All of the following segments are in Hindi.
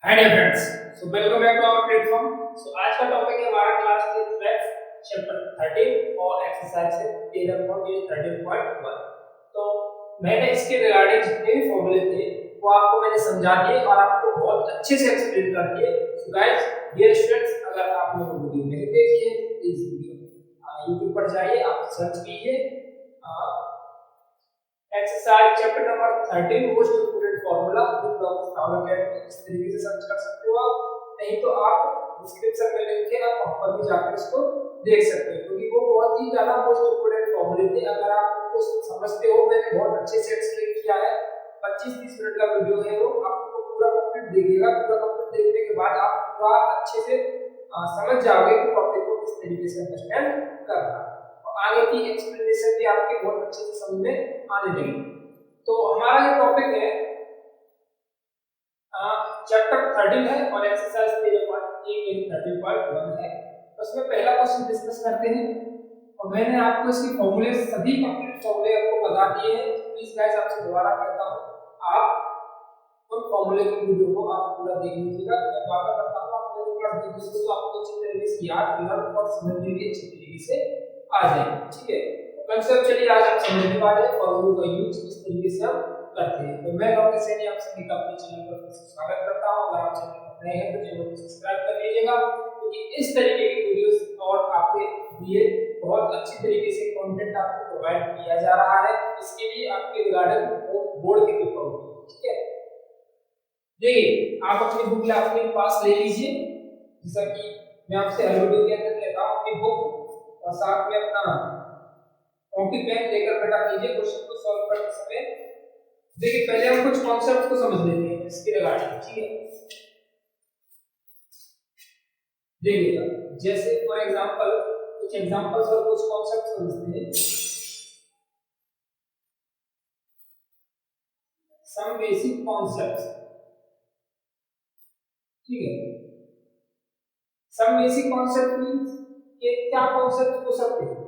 Hi dear friends, so welcome back to our platform. So आज का टॉपिक है हमारा क्लास 10 मैथ्स चैप्टर 13 और एक्सरसाइज है 13.13.1। तो मैंने इसके रिगार्डिंग जितने भी फॉर्मूले थे वो आपको मैंने समझा दिए और आपको बहुत अच्छे से एक्सप्लेन कर दिए। सो गाइस डियर स्टूडेंट्स, अगर आपने वो वीडियो नहीं देखी है प्लीज वीडियो यूट्यूब पर जाइए, आप सर्च कीजिए exercise chapter number 13 most important formula with proper formula cat, इस तरीके से सर्च कर सकते हो आप। नहीं तो आप डिस्क्रिप्शन में लिंक है, आप वहां पर भी जाकर इसको देख सकते हो क्योंकि वो बहुत ही ज्यादा मोस्ट इंपोर्टेंट फार्मूले थे। अगर आप उसको समझते हो, मैंने बहुत अच्छे से एक्सप्लेन किया है। 25-30 मिनट का वीडियो है, वो आपको पूरा कंप्लीट देखिएगा। पूरा कंप्लीट देखने के बाद आप पूरा अच्छे से समझ जाओगे कि टॉपिक को किस तरीके से अंडरस्टैंड करना है। आगे की एक्सप्लेनेशन भी आपके बहुत अच्छे से समझ में आने लगेगी। तो हमारा ये टॉपिक है चैप्टर 13 है और एक्सरसाइज 13.1 है। उसमें पहला क्वेश्चन डिस्कस करते हैं और मैंने आपको इसके फॉर्मूले सभी कंप्लीट फॉर्मूले आपको बता दिए हैं। प्लीज गाइस आपसे दोबारा कहता हूं, आप उन फॉर्मूले की वीडियो को आप पूरा देख लीजिएगा। मैं बात करता हूं, आप पूरा पढ़ दीजिए तो आपको अच्छी तरीके से याद लर्न और समझने में अच्छी तरीके से आ जाएगा। ठीक है, कंसेप्ट चलिए आज हम समझने वाले हैं फॉर्मूले का यूज किस तरीके से हम करते हैं। तो मैं डॉक्टर सैनी आप सभी का अपने चैनल पर स्वागत करता हूं। अगर आप चैनल पर नए हैं तो चैनल को सब्सक्राइब कर लीजिएगा क्योंकि इस तरीके की वीडियोस और आपके लिए बहुत अच्छी तरीके से कंटेंट आपको प्रोवाइड किया जा रहा है। इसके लिए आपके रिगार्डिंग बोर्ड के पेपर होंगे। ठीक है, देखिए आप अपनी बुक अपने पास ले लीजिए, जैसा कि मैं आपसे हर वीडियो के अंदर कहता हूं, अपनी बुक और साथ में अपना कॉपी पेन लेकर बैठा कीजिए क्वेश्चन को सॉल्व करते समय। देखिए पहले हम कुछ कॉन्सेप्ट को समझ लेते हैं इसके रिगार्डिंग। ठीक है, देखिएगा जैसे फॉर एग्जांपल कुछ एग्जांपल्स और कुछ कॉन्सेप्ट समझते हैं। सम बेसिक कॉन्सेप्ट्स, ठीक है, सम बेसिक कॉन्सेप्ट मींस ये क्या कॉन्सेप्ट हो सकते हैं,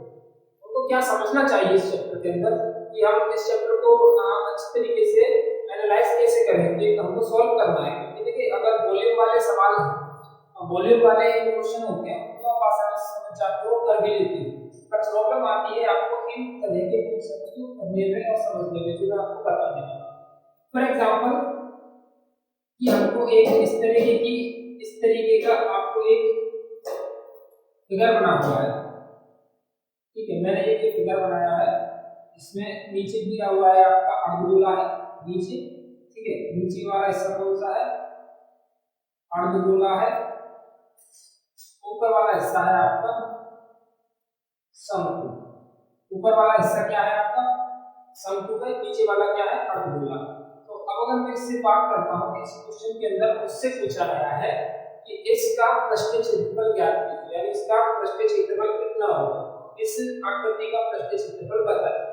उनको क्या समझना चाहिए इस चैप्टर के अंदर कि हम इस चैप्टर को अच्छी तरीके से एनालाइज कैसे करेंगे, हमको सॉल्व करना है। क्योंकि देखिए अगर वॉल्यूम वाले सवाल हैं, वॉल्यूम वाले क्वेश्चन होते हैं तो आप आसानी से समझ जाते हो, कर भी लेते हो। पर प्रॉब्लम आती है आपको इन तरह के क्वेश्चन को करने में और समझने में, जो मैं आपको बता देना। फॉर एग्जांपल कि हमको एक इस तरीके का आपको एक फिगर बना हुआ है। ठीक है, मैंने एक फिगर बनाया है, इसमें नीचे दिया हुआ है आपका अर्धगोला है नीचे। ठीक है, नीचे वाला हिस्सा कौन सा है, अर्धगोला है। ऊपर वाला हिस्सा है आपका शंकु। ऊपर वाला हिस्सा क्या है आपका शंकु है, नीचे वाला क्या है अर्धगोला। तो अब अगर मैं इससे बात करता हूं, इस क्वेश्चन के अंदर मुझसे पूछा गया है कि इसका पृष्ठीय क्षेत्रफल ज्ञात कीजिए, यानी इसका पृष्ठीय क्षेत्रफल कितना होगा, इस आकृति का पृष्ठीय क्षेत्रफल बताइए।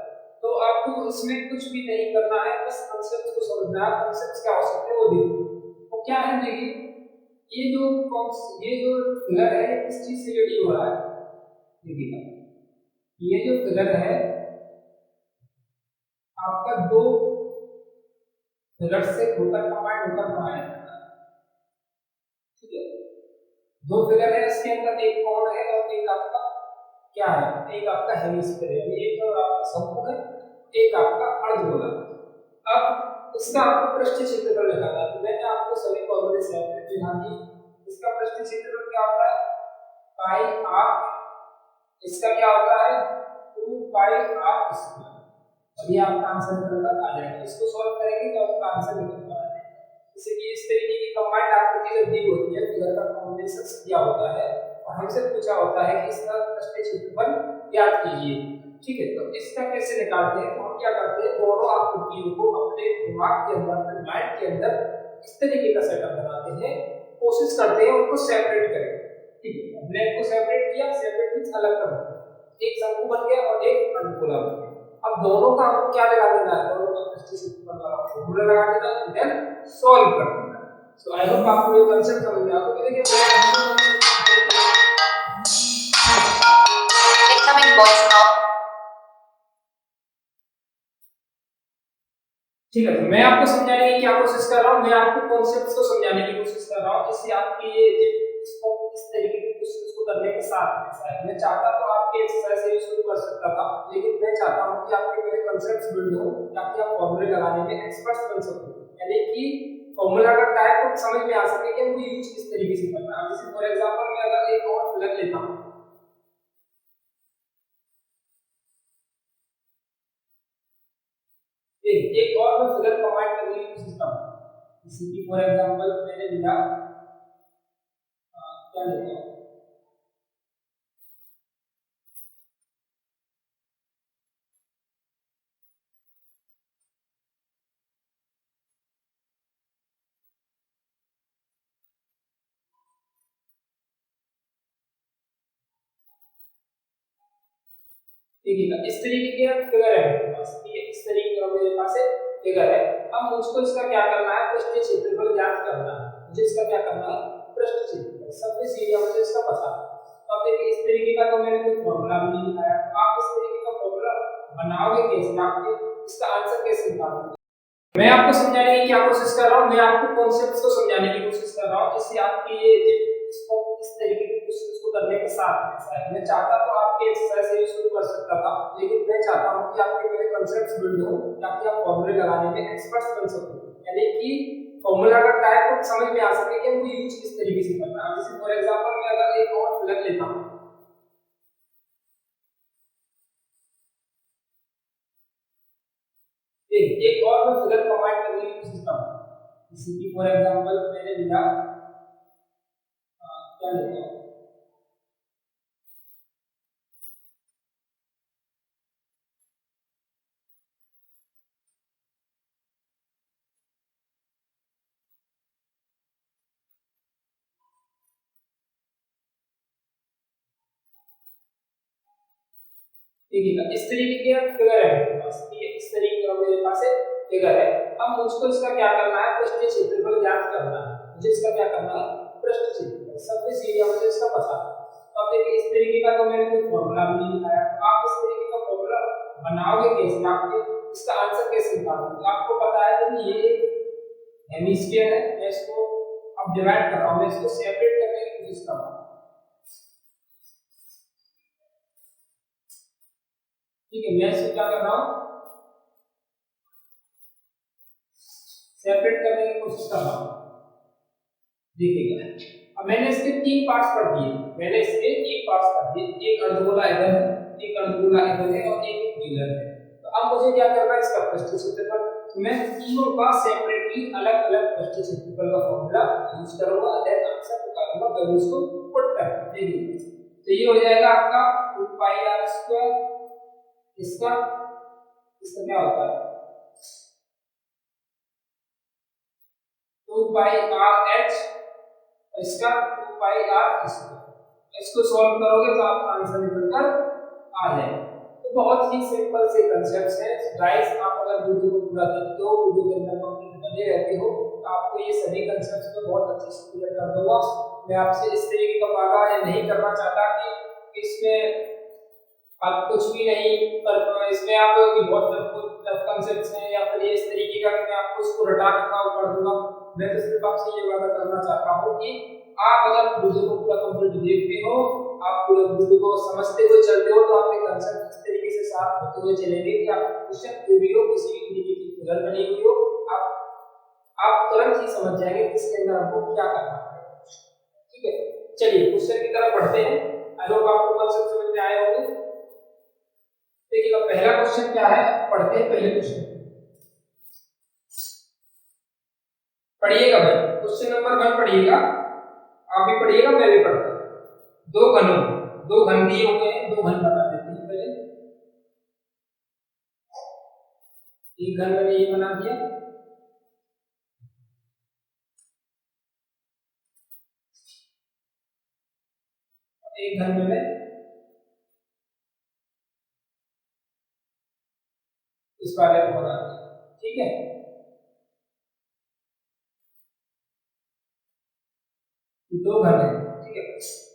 तो आपको इसमें कुछ भी नहीं करना है, बस कांसेप्ट को समझना है। कांसेप्ट क्या हो सकते हैं वो देखो। वो क्या है, देखिए ये जो फिगर है किस चीज से रेडी हो रहा है। देखिएगा ये जो फिगर है आपका दो फिगर से होकर कंबाइंड होकर बनाया जाता है। ठीक है, दो फिगर है, इसके अंदर एक कोण है और एक आपका क्या है, एक आपका हेमिस्फीयर है, एक तो आपका शंकु है, एक आपका अर्धगोला। अब इसका आपको पृष्ठीय क्षेत्रफल निकालना है। तो मैंने आपको सभी फॉर्मूले सेपरेट दिखा दिए। इसका पृष्ठीय क्षेत्रफल क्या होता है, पाई आर, इसका क्या होता है 2 पाई आर स्क्वायर। और ये आपका आंसर निकल आ जाएगा। इसको सॉल्व करेंगे तो आपका आंसर निकल कर आ जाएगा। जैसे कि इस तरीके की कंबाइंड आकृति जब दी होती है, फिगर का कॉम्बिनेशन दिया होता है और हमसे पूछा होता है कि इसका पृष्ठीय क्षेत्रफल ज्ञात कीजिए। ठीक है, तो इसका कैसे निकालते हैं, तो हम क्या करते हैं, दोनों आकृतियों को अपने दिमाग के अंदर, अपने माइंड के अंदर इस तरीके का सेटअप बनाते हैं, कोशिश करते हैं उनको सेपरेट करें। ठीक है, हमने इनको सेपरेट किया, सेपरेट मींस अलग कर दिया, एक शंकु बन गया और एक अर्धगोला बन गया। अब दोनों का हमको क्या लगा देना है, दोनों का पृष्ठीय क्षेत्रफल वाला फॉर्मूला लगा देना है, देन सॉल्व कर देना है। सो आई होप आपको ये कांसेप्ट समझ में आ गया। देखिए इनकमिंग वॉइस नाउ। ठीक है, तो मैं आपको समझाने की क्या कोशिश कर रहा हूँ, मैं आपको कॉन्सेप्ट्स को समझाने की कोशिश कर रहा हूँ, जिससे आपकी ये इसको इस तरीके के क्वेश्चंस को करने के साथ में शायद मैं चाहता तो आपके एक्सरसाइज से शुरू कर सकता था, लेकिन मैं चाहता हूँ कि आपके मेरे कॉन्सेप्ट्स बिल्ड हो ताकि आप फॉर्मूले लगाने में एक्सपर्ट बन सको, यानी कि फॉर्मूला का टाइप को समझ में आ सके कि हमको यूज किस तरीके से करना है। जैसे फॉर एग्जांपल मैं अगर एक और फिगर लेता हूँ, एक और मैं फिगर प्रोवाइड करने की कोशिश करता हूँ, जैसे कि फॉर एग्जांपल मैंने लिया क्या लेता हूँ, देखिएगा इस तरीके के फिगर है मेरे पास, ठीक है, इस तरीके का मेरे पास एक फिगर है। अब मुझको इसका क्या करना है, पृष्ठीय क्षेत्रफल ज्ञात करना है, मुझे इसका क्या करना है, पृष्ठीय क्षेत्रफल सरफेस एरिया मुझे इसका पता है। तो अब देखिए इस तरीके का तो मैंने कोई फॉर्मूला भी नहीं लिखाया, तो आप इस तरीके का फॉर्मूला बनाओगे कैसे, आप इसका आंसर कैसे निकालोगे। मैं आपको समझाने की क्या कोशिश कर रहा हूँ, मैं आपको कॉन्सेप्ट्स को समझाने की कोशिश कर रहा हूँ, जिससे आपकी ये इसको इस तरीके के क्वेश्चंस को करने के साथ में शायद मैं चाहता तो आपके एक्सरसाइज से शुरू कर सकता था, लेकिन मैं चाहता हूँ कि आपके मेरे कॉन्सेप्ट्स बिल्ड हो ताकि आप फॉर्मूले लगाने में एक्सपर्ट बन सको, यानी कि फॉर्मूला का टाइप को समझ में आ सके कि हमको यूज किस तरीके से करना है। जैसे फॉर एग्जांपल मैं अगर एक और फिगर लेता हूँ, एक और मैं फिगर प्रोवाइड करने की कोशिश करता हूँ, जैसे कि फॉर एग्जांपल मैंने लिया क्या लेता हूँ, देखिएगा इस तरीके के फिगर है मेरे पास, ठीक है, इस तरीके का मेरे पास एक फिगर है। अब मुझको इसका क्या करना है, पृष्ठीय क्षेत्रफल ज्ञात करना है, मुझे इसका क्या करना है, पृष्ठीय क्षेत्रफल सरफेस एरिया मुझे इसका पता है। तो अब देखिए इस तरीके का तो मैंने कोई फॉर्मूला भी नहीं लिखाया, तो आप इस तरीके का फॉर्मूला बनाओगे कैसे, आप इसका आंसर कैसे निकालोगे। आपको पता है कि ये हेमिस्फीयर है, मैं इसको अब डिवाइड कर रहा हूँ, मैं इसको सेपरेट करने की कोशिश कर रहा हूँ, ठीक है, मैं इसको क्या कर रहा हूँ, सेपरेट करने की कोशिश कर रहा हूँ। देखिएगा अब मैंने इसके तीन पार्ट्स कर दिए, मैंने इसके तीन पार्ट्स कर दिए, एक अर्धगोला इधर है, एक अर्धगोला इधर है और एक गोला है। तो अब मुझे क्या करना है, इसका पृष्ठीय क्षेत्रफल, तो मैं तीनों का सेपरेटली अलग अलग पृष्ठीय क्षेत्रफल का फॉर्मूला यूज करूंगा, देन आंसर निकालूंगा वैल्यूज को पुट कर। देखिए तो ये हो जाएगा आपका 2 पाई r स्क्वायर, इसका इसका क्या होता है 2 पाई r h, इसका 2 पाई r स्क्वायर। इसको सॉल्व करोगे तो आपका आंसर निकलकर आ जाएगा। तो बहुत ही सिंपल से कांसेप्ट्स हैं गाइस, आप अगर वीडियो को पूरा देखते हो, वीडियो के अंदर कंप्लीट बने रहते हो, तो आपको ये सभी कांसेप्ट्स को बहुत अच्छे से क्लियर कर दूंगा। मैं आपसे इस तरीके का वादा ये नहीं करना चाहता कि इसमें आप कुछ भी नहीं कर, इसमें आप बहुत टफ कांसेप्ट्स हैं या फिर इस तरीके का कि मैं आपको इसको रटा के काम कर दूंगा। मैं तो सिर्फ आपसे ये वादा करना चाहता हूँ कि आप अगर वीडियो को पूरा कंप्लीट देखते हो, आप वीडियो को समझते हुए चलते हो, तो आपके कांसेप्ट इस तरीके से साफ होते हुए चलेंगे कि आप क्वेश्चन कोई भी हो, किसी भी तरीके की फिगर बनी हुई हो, आप तुरंत ही समझ जाएंगे कि इसके अंदर आपको क्या करना है। ठीक है, चलिए क्वेश्चन की तरफ बढ़ते हैं। आई होप आपको कांसेप्ट समझ में आए होंगे। देखिए पहला क्वेश्चन क्या है, पढ़ते हैं पहले क्वेश्चन, पढ़िएगा भाई, क्वेश्चन नंबर 1 पढ़िएगा, आप भी पढ़िएगा मैं भी पढ़ता हूं। दो घनों, दो घन दिए होते हैं, दो घन बता देते हैं पहले। एक घन मैंने ये बना दिया, एक घन मैंने इस वाले को बना दिया। ठीक है, दो घन है, ठीक है,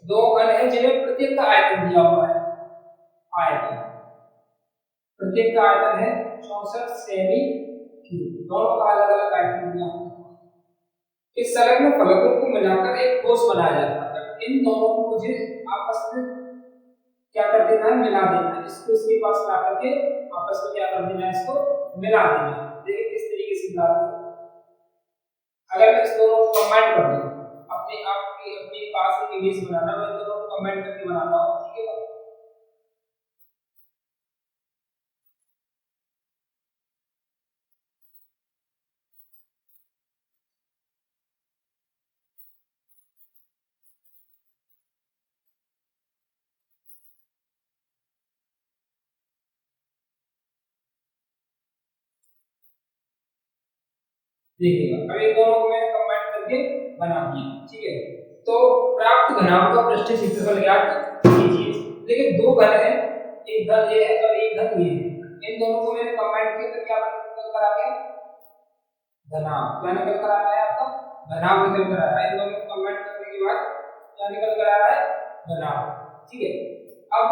दो घन है जिन्हें प्रत्येक का आयतन दिया हुआ है, आयतन प्रत्येक का आयतन है 64 सेमी क्यू, दोनों का अलग अलग आयतन दिया। इस संलग्न फलकों को मिलाकर एक ठोस बनाया जाता है। इन दोनों को मुझे आपस में क्या कर देना है, मिला देना है। इसको इसके पास ला करके आपस में क्या कर देना है, इसको मिला देना है। देखिए किस तरीके से मिलाते हैं। अगर मैं इस दोनों को कंबाइन कर दूं, अपने आप की अपने पास एक इमेज बनाना, मैं दोनों को कंबाइन करके बनाता हूं, ठीक है। देखिएगा अब इन दोनों को मैंने कंबाइन करके बना दिया, ठीक है। तो प्राप्त घनाभ का पृष्ठीय क्षेत्रफल ज्ञात कीजिए। देखिए दो घन है, एक घन ये है और एक घन ये है। इन दोनों को मैंने कंबाइन किया तो क्या निकल कर आ गया, घनाभ। क्या निकल कर आया है आपका, घनाभ निकल कर आया है। इन दोनों को कंबाइन करने के बाद क्या निकल कर आया है, घनाभ, ठीक है। अब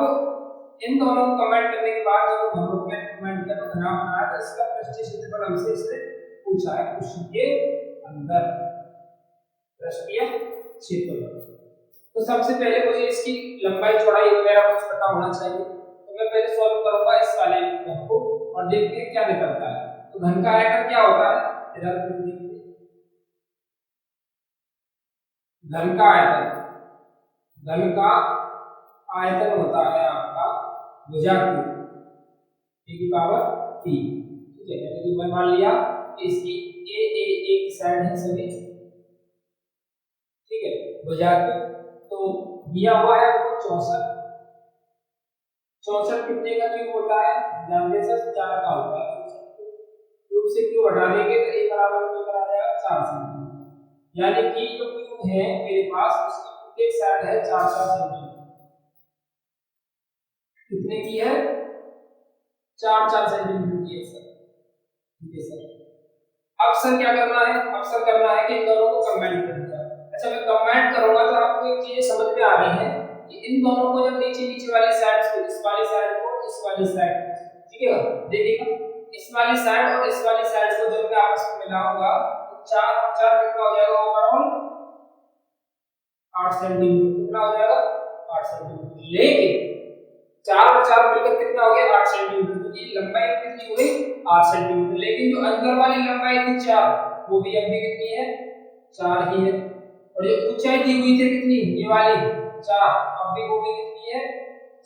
इन दोनों को कंबाइन करने के बाद जब घनों को मैंने कंबाइन किया तो घनाभ बना, तो इसका पृष्ठीय क्षेत्रफल हमसे इसने पूछा है क्वेश्चन के अंदर, पृष्ठीय क्षेत्रफल। तो सबसे पहले मुझे इसकी लंबाई चौड़ाई वगैरह कुछ पता होना चाहिए। तो मैं पहले सॉल्व करूंगा इस वाले घन को और देखते हैं क्या निकलता है। तो घन का आयतन क्या होता है, इधर घन का आयतन, घन का आयतन होता है आपका भुजा की पावर 3, ठीक है। मैंने जो मान लिया इसकी ए एक साइड है सभी, ठीक है, भुजा की। तो दिया हुआ है वो 64, 64 कितने का क्यूब होता है, जानते सर 4 का होता है। क्यूब से क्यूब हटा देंगे तो एक बराबर में आ जाएगा 4 सेंटीमीटर। यानी कि जो क्यूब है मेरे पास उसकी प्रत्येक साइड है 4 सेंटीमीटर। कितने की है, 4 सेंटीमीटर की है सर, ठीक है सर। अब सर क्या करना है, अब सर करना है कि इन दोनों को कंबाइन करना है। अच्छा मैं कंबाइन करूंगा तो आपको एक चीज समझ में आ रही है कि इन दोनों को जब नीचे नीचे वाली साइड को, इस वाली साइड को इस वाली साइड, ठीक है, देखिएगा इस वाली साइड और इस वाली साइड को जब मैं आपस में मिलाऊंगा तो 4 और 4 कितना हो जाएगा, ओवरऑल 8 सेंटीमीटर। कितना हो जाएगा, 8 सेंटीमीटर। लेकिन 4 और 4 मिलकर कितना हो गया, 8 सेंटीमीटर। तो ये लंबाई कितनी हो गई, 8 सेंटीमीटर। लेकिन जो अंदर वाली लंबाई थी 4, वो भी अब भी कितनी है, 4 ही है। और जो ऊंचाई दी हुई थी कितनी, ये वाली 4, अब भी वो भी कितनी है,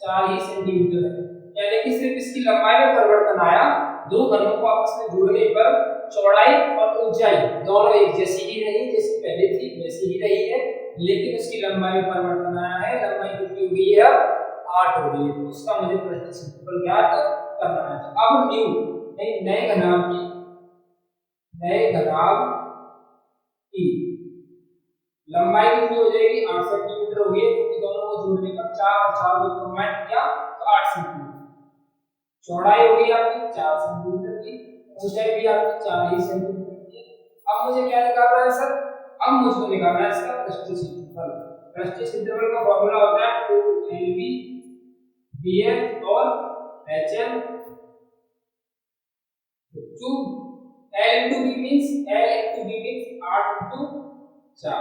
4 ही सेंटीमीटर है। यानी कि सिर्फ इसकी लंबाई में परिवर्तन आया, दो घनों को आपस में जोड़ने पर चौड़ाई और ऊंचाई दोनों एक जैसी ही रही, जैसी पहले थी वैसी ही रही है, लेकिन उसकी लंबाई में परिवर्तन आया है। लंबाई कितनी हो गई है, 8 हो गई है। तो उसका मुझे पृष्ठीय क्षेत्रफल ज्ञात करना है। तो अब न्यू नए घनाभ की, नए घनाभ की लंबाई कितनी हो जाएगी, 8 सेंटीमीटर हो गई, क्योंकि दोनों को जोड़ने पर 4 और 4 को कंबाइन किया तो 8 सेंटीमीटर। चौड़ाई हो गई आपकी 4 सेंटीमीटर की, ऊंचाई भी आपकी 4 ही सेंटीमीटर की। अब मुझे क्या निकालना है सर, अब मुझको निकालना है इसका पृष्ठीय क्षेत्रफल। पृष्ठीय क्षेत्रफल का फॉर्मूला होता है 2lb bh और hm to l into b means l into b means 8 into 4,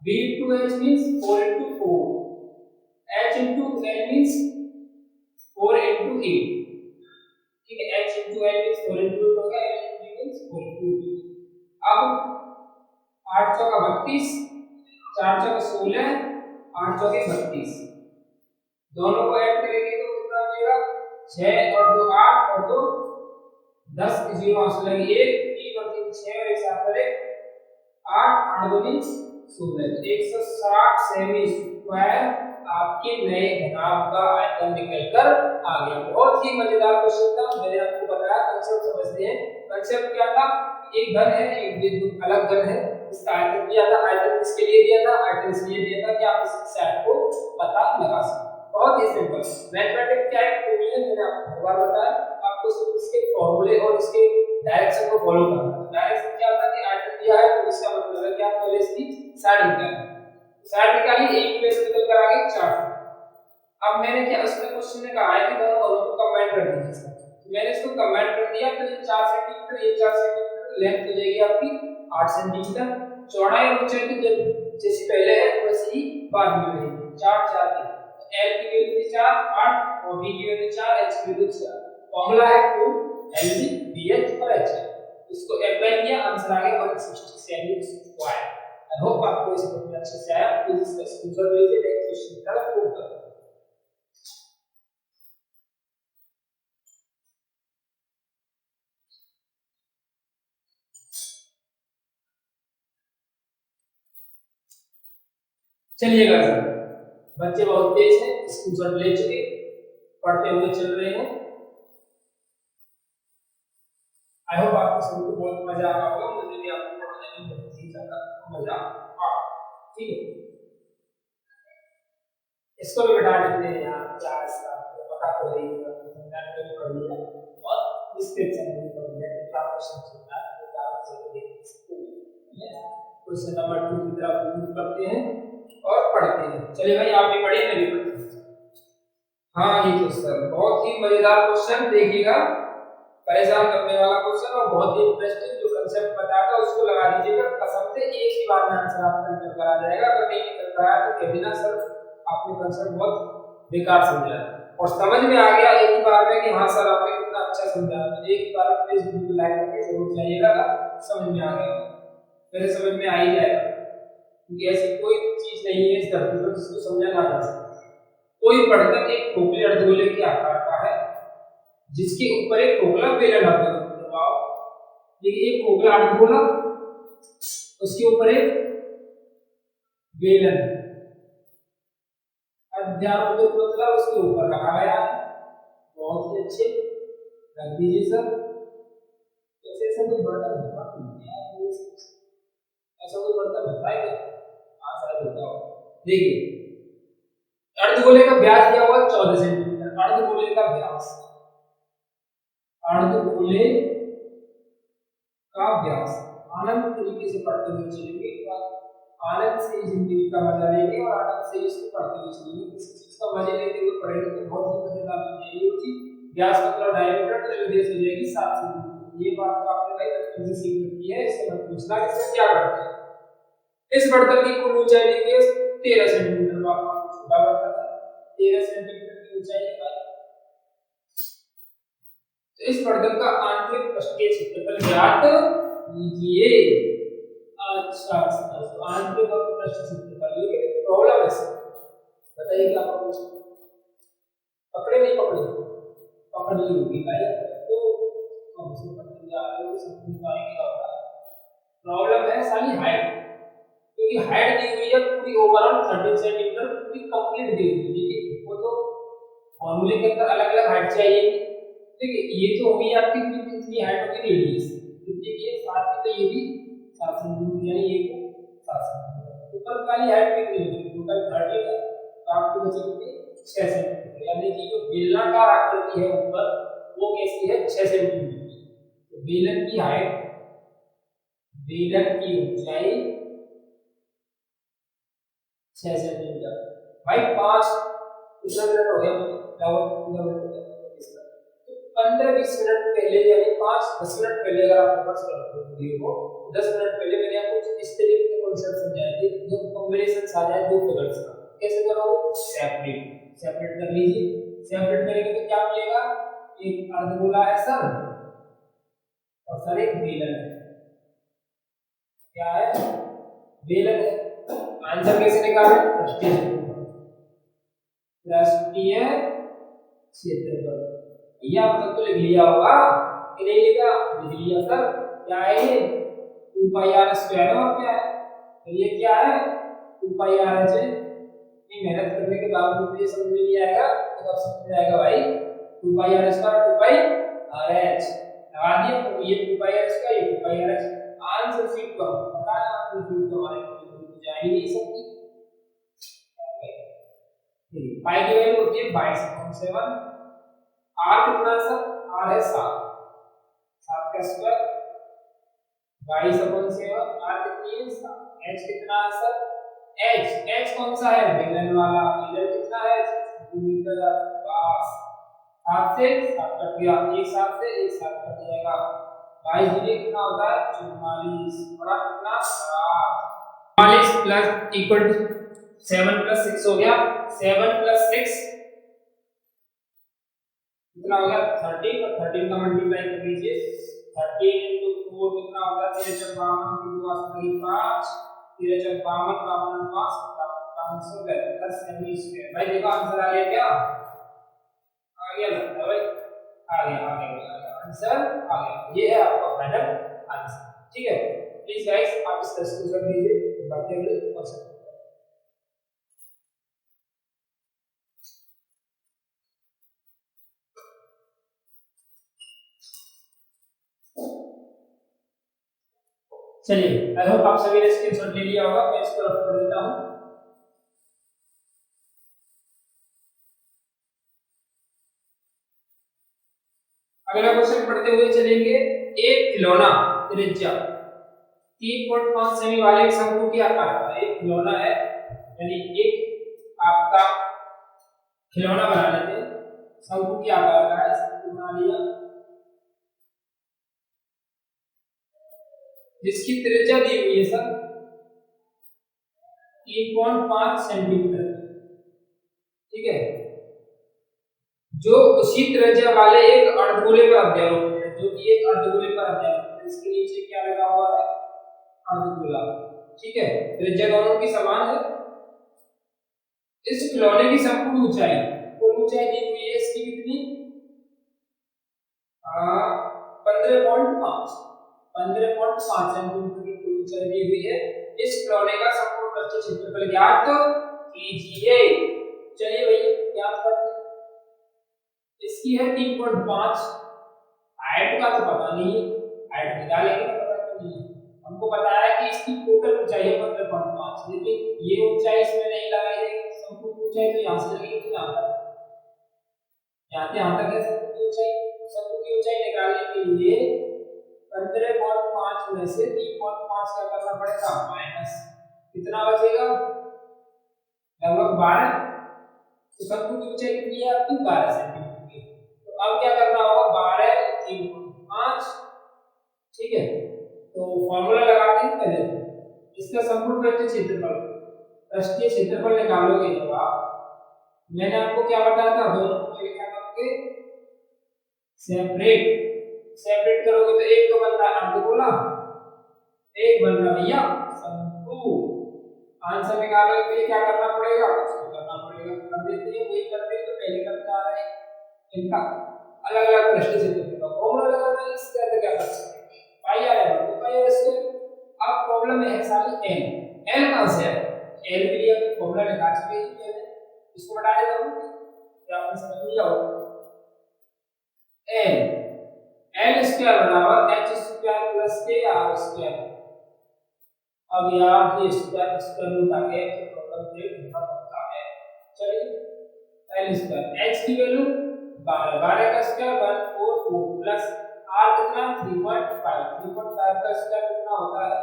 b into h means 4 into 4, h into l means 4 into 8, ठीक है। h into l means 4 into 8 हो गया, l into b means 4 into 8। अब 8 चौका 32, 4 चौका 16, 8 चौके 32, दोनों को ऐड करेंगे तो कितना मिलेगा, 6 और 2 8 और 2 10, इसी में से लगी 1 3 और 3 6 और एक साथ करे 8 8 2 16, 160 सेमी स्क्वायर आपके नए घनाभ का आयतन निकलकर आ गया। बहुत ही मजेदार क्वेश्चन था, मैंने आपको बताया कांसेप्ट समझते हैं। कांसेप्ट क्या था, एक घन है, एक अलग घन है, इसका आयतन दिया था। आयतन किसके लिए दिया था, आयतन इसलिए दिया था कि आप इस सेट को पता लगा सकें। बहुत ही सिंपल मैथमेटिक्स क्या है, फॉर्मूले मैंने आपको हर बार बताया, आपको सिर्फ इसके फॉर्मूले और इसके डायरेक्शन को फॉलो करना है। डायरेक्शन क्या होता है कि आयतन दिया है तो इसका मतलब है कि आप पहले इसकी साइड निकालें, साइड निकाली, एक में से निकल कर आ गई 4। अब मैंने क्या, उसमें क्वेश्चन में कहा है कि दोनों घनों को कंबाइन कर दीजिए। मैंने इसको कंबाइन कर दिया तो ये 4 सेंटीमीटर, ये 4 सेंटीमीटर लेंथ हो जाएगी आपकी 8 सेंटीमीटर। चौड़ाई और ऊंचाई तो जैसे पहले है वैसे ही बाद में रहेगी, 4 4 की। L की वैल्यू थी 4 8 और B की वैल्यू 4 H की वैल्यू 4। फॉर्मूला है 2 LB BH और H। इसको अप्लाई किया, आंसर आ गया 167 स्क्वायर। आई होप आपको इस वीडियो में अच्छे से आया। प्लीज इसका स्क्रीनशॉट लीजिए, नेक्स्ट क्वेश्चन का प्रूव करें। चलिएगा सर, बच्चे बहुत तेज हैं, स्क्रीनशॉट ले चुके, पढ़ते हुए चल रहे हैं। आई होप आपको सबको बहुत मजा आ रहा होगा, मुझे भी आपको पढ़ने में बहुत ही ज्यादा मजा आ रहा। ठीक है, इसको भी बैठा देते हैं यहाँ, क्या इसका पता तो नहीं है, समझाने में पढ़ लिया और डिस्क्रिप्शन में पढ़ लिया कि क्या क्वेश्चन चल रहा है, क्या आंसर देख सकते हैं। क्वेश्चन नंबर 2 की तरफ मूव करते हैं और पढ़ते हैं। चलिए भाई, आप भी पढ़िए, मैं भी पढ़ता हूँ। हाँ ये तो सर बहुत ही मजेदार क्वेश्चन, देखिएगा, परेशान करने वाला क्वेश्चन और बहुत ही इंटरेस्टिंग। जो कंसेप्ट बताया था उसको लगा दीजिएगा, कसम से एक ही बार में आंसर आपका निकल कर आ जाएगा। अगर नहीं निकल रहा है तो कह देना सर आपने कंसेप्ट बहुत बेकार समझा है, और समझ में आ गया एक ही बार में कि हाँ सर आपने कितना अच्छा समझाया, तो एक ही बार में प्लीज वीडियो लाइक करके जरूर जाइएगा, समझ में आ गया, मेरे समझ में आ ही जाएगा। क्योंकि ऐसी कोई चीज नहीं है इस धरती पर जिसको समझा ना जा सके। कोई बढ़कर एक खोखले अर्धगोले के आकार का है जिसके ऊपर एक खोखला बेलन रखा है। देखिए एक खोखला अर्धगोला, उसके ऊपर एक बेलन, अध्यारोपित मतलब उसके ऊपर रखा गया है। बहुत ही अच्छे, रख दीजिए सर। ऐसे ऐसा कोई बर्तन होता है, ऐसा कोई बर्तन होता है क्या? हाँ शायद होता हो। देखिए अर्धगोले का व्यास दिया हुआ 14 सेंटीमीटर, अर्धगोले का व्यास, अर्धगोले का व्यास। आनंद तरीके से पढ़ते हुए चलेंगे, आनंद से जिंदगी का मजा लेंगे और आनंद से इसको पढ़ते हुए चलेंगे। किसी चीज का मजे लेते हुए पढ़ेंगे तो बहुत ही मजेदार बन जाएगी वो चीज। व्यास मतलब डायमीटर, तो रेडियस हो जाएगी 7 सेंटीमीटर। ये बात तो आपने भाई बचपन से सीख रखी है, इससे मत पूछना कि इसमें क्या करते हैं। इस बर्तन की कुल ऊंचाई देखिए 13 सेंटीमीटर, आपका छोटा बर्तन है, 13 सेंटीमीटर की ऊंचाई है। तो इस बर्तन का आंतरिक पृष्ठीय क्षेत्रफल ज्ञात कीजिए। अच्छा तो आंतरिक और पृष्ठ क्षेत्रफल, लेकिन प्रॉब्लम है सर, बताइए क्या प्रॉब्लम? पकड़े नहीं पकड़े? पकड़ ली होगी भाई, तो कम से कम जा रहे हो समझ पाएंगे क्या होता है। प्रॉब्लम है साली हाइट, क्योंकि हाइट दी हुई है पूरी ओवरऑल 13 सेंटीमीटर, पूरी कंप्लीट दी हुई है, लेकिन वो तो फॉर्मूले के अंदर अलग अलग हाइट चाहिए। देखिए ये तो होगी आपकी कितनी हाइट होगी, रेडियस कितनी की है, 7 की, तो ये भी 7 सेंटीमीटर, यानी ये को 7 सेंटीमीटर। ऊपर वाली हाइट कितनी होगी, टोटल 30 है, तो आपको बची कितनी 6 सेंटीमीटर, यानी कि जो बेलनाकार आकृति है ऊपर वो कैसी है 6 सेंटीमीटर। तो बेलन की हाइट, बेलन की ऊंचाई 6 सेंटीमीटर। भाई 5 कितना मिनट हो गया, लगभग पूरा मिनट हो गया। 15-20 मिनट पहले, यानी 5-10 मिनट पहले अगर आप फोकस करते हो वीडियो को, 10 मिनट पहले मैंने आपको इस तरीके के कॉन्सेप्ट समझाए थे, जो कॉम्बिनेशन आ जाए दो फिगर्स का, कैसे करोगे? सेपरेट, सेपरेट कर लीजिए। सेपरेट करेंगे तो क्या मिलेगा? एक अर्धगोला है सर, और सर एक बेलन है। क्या है? बेलन है। आंसर कैसे निकालें? पृष्ठीय क्षेत्रफल, पृष्ठीय क्षेत्रफल। ये आप सबको लिख लिया होगा कि नहीं लिखा? लिख लिया सर। क्या है ये? 2 पाई आर स्क्वायर, और क्या है? तो ये क्या है? 2 पाई आर एच। ये मेहनत करने के बावजूद ये समझ में नहीं आएगा तो कब समझ में आएगा भाई? 2 pi r square, 2 pi r h लगा दिया, तो ये 2 पाई आर स्क्वायर, ये 2 pi r H. Answer sheet पर बताया आपने, शीट तो हमारे को जा ही नहीं सकती। पाई की वैल्यू होती है 22.7। आर कितना है सर? आर है 7, 7 का स्क्वायर 22/7। आर कितनी है? 7। एच कितना है सर? एच कौन सा है? बेलन वाला। बेलन कितना है? सेंटीमीटर। बस हाथ से सात कट गया, एक साथ से एक साथ कट जाएगा। 22 दूनी कितना होता है 44 और कितना 44 प्लस इक्वल टू 7 प्लस 6 हो गया, 7 प्लस 6 कितना हो गया 13 और 13 का मल्टीप्लाई कर लीजिए 13 into 4 कितना होगा 13 52 की 2 आसपास 5 13 52 52 5 510 सेमी स्क्वायर। भाई देखो आंसर आ गया क्या, आ गया लगता है भाई, आ गया आंसर आ गया। ये है आपका फाइनल आंसर। ठीक है, प्लीज गाइस आप इस टेस्ट को कर लीजिए, बढ़ते हुए क्वेश्चन। चलिए आई होप आप सभी ने स्क्रीनशॉट ले लिया होगा, मैं इसको रख कर देता हूं। अगला क्वेश्चन पढ़ते हुए चलेंगे। एक खिलौना त्रिज्या 3.5 सेमी वाले एक शंकु के आकार का एक खिलौना है, यानी एक आपका खिलौना बना लेते हैं, शंकु के आकार का है, शंकु बना लिया, जिसकी त्रिज्या दी हुई है सर 3.5 सेंटीमीटर। ठीक है, जो उसी त्रिज्या वाले एक अर्धगोले पर अध्यारोपित है, जो कि एक अर्धगोले पर अध्यारोपित है, इसके नीचे क्या लगा हुआ है अर्धगोला। ठीक है, त्रिज्या दोनों की समान है। इस खिलौने की संपूर्ण ऊंचाई, कुल ऊंचाई दी हुई है इसकी कितनी 15.5 सेंटीमीटर की कुल ऊंचाई दी हुई है। इस खिलौने का संपूर्ण पृष्ठ क्षेत्रफल ज्ञात कीजिए। चलिए भैया ज्ञात करते हैं। इसकी है 3.5, हाइट का तो पता नहीं है, हाइट निकालेंगे तो पता नहीं है। हमको बताया है कि इसकी टोटल ऊंचाई है 15.5, लेकिन ये ऊंचाई इसमें नहीं लगाई जाएगी, संपूर्ण ऊंचाई तो यहाँ से लगेगी तो यहाँ तक, यहाँ तक है संपूर्ण ऊंचाई। संपूर्ण की ऊंचाई निकालने के लिए 15.5 में से 3.5 का करना पड़ेगा माइनस, कितना बचेगा लगभग 12। तो संपूर्ण की ऊंचाई कितनी है आपकी 12 सेंटीमीटर की। तो अब क्या करना होगा 12 3.5। ठीक है, तो फॉर्मूला लगाते हैं पहले, इसका संपूर्ण पृष्ठीय क्षेत्रफल, पृष्ठीय क्षेत्रफल निकालोगे जब आप, मैंने आपको क्या बताया था दोनों को क्या करोगे सेपरेट, सेपरेट करोगे तो एक तो बन रहा है अर्धगोला, एक बन रहा भैया शंकु। आंसर निकालने के लिए क्या करना पड़ेगा, उसको करना पड़ेगा, कर देते हैं वही करते हैं तो पहले करते आ रहे हैं। इनका अलग अलग पृष्ठीय क्षेत्रफल का फॉर्मूला लगाना है, इससे क्या कर सकते हैं पाई आर है तो पाई आर स्क्वायर। अब प्रॉब्लम है सारी एल, एल कहां से है, एल के लिए हमने फॉर्मूला लगा चुके हैं पहले, इसको बता देता हूं क्या आपने समझ लिया हो। एल एल स्क्वायर बराबर एच स्क्वायर प्लस के आर स्क्वायर। अब यार ये स्क्वायर स्क्वायर रूट आ गया तो प्रॉब्लम से लिखना पड़ता है। चलिए एल स्क्वायर एच की वैल्यू 12, 12 का स्क्वायर 144 प्लस आर कितना 3.5, 3.5 का स्क्वायर कितना होता है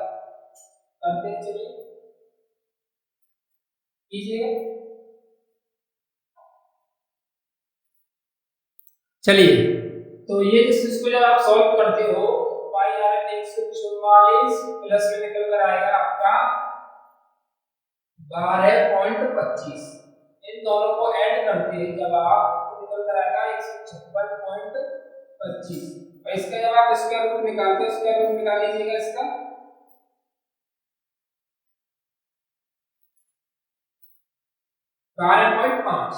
करते हैं, चलिए कीजिएगा। चलिए तो ये इसको जब आप सॉल्व करते हो पाई आर 144 प्लस में निकल कर आएगा आपका 12.25, इन दोनों को ऐड करते हैं जब आप तो निकल कर आएगा 156.25। और इसका जब आप स्क्वायर रूट निकालते हो, स्क्वायर रूट निकाल लीजिएगा इसका 12.5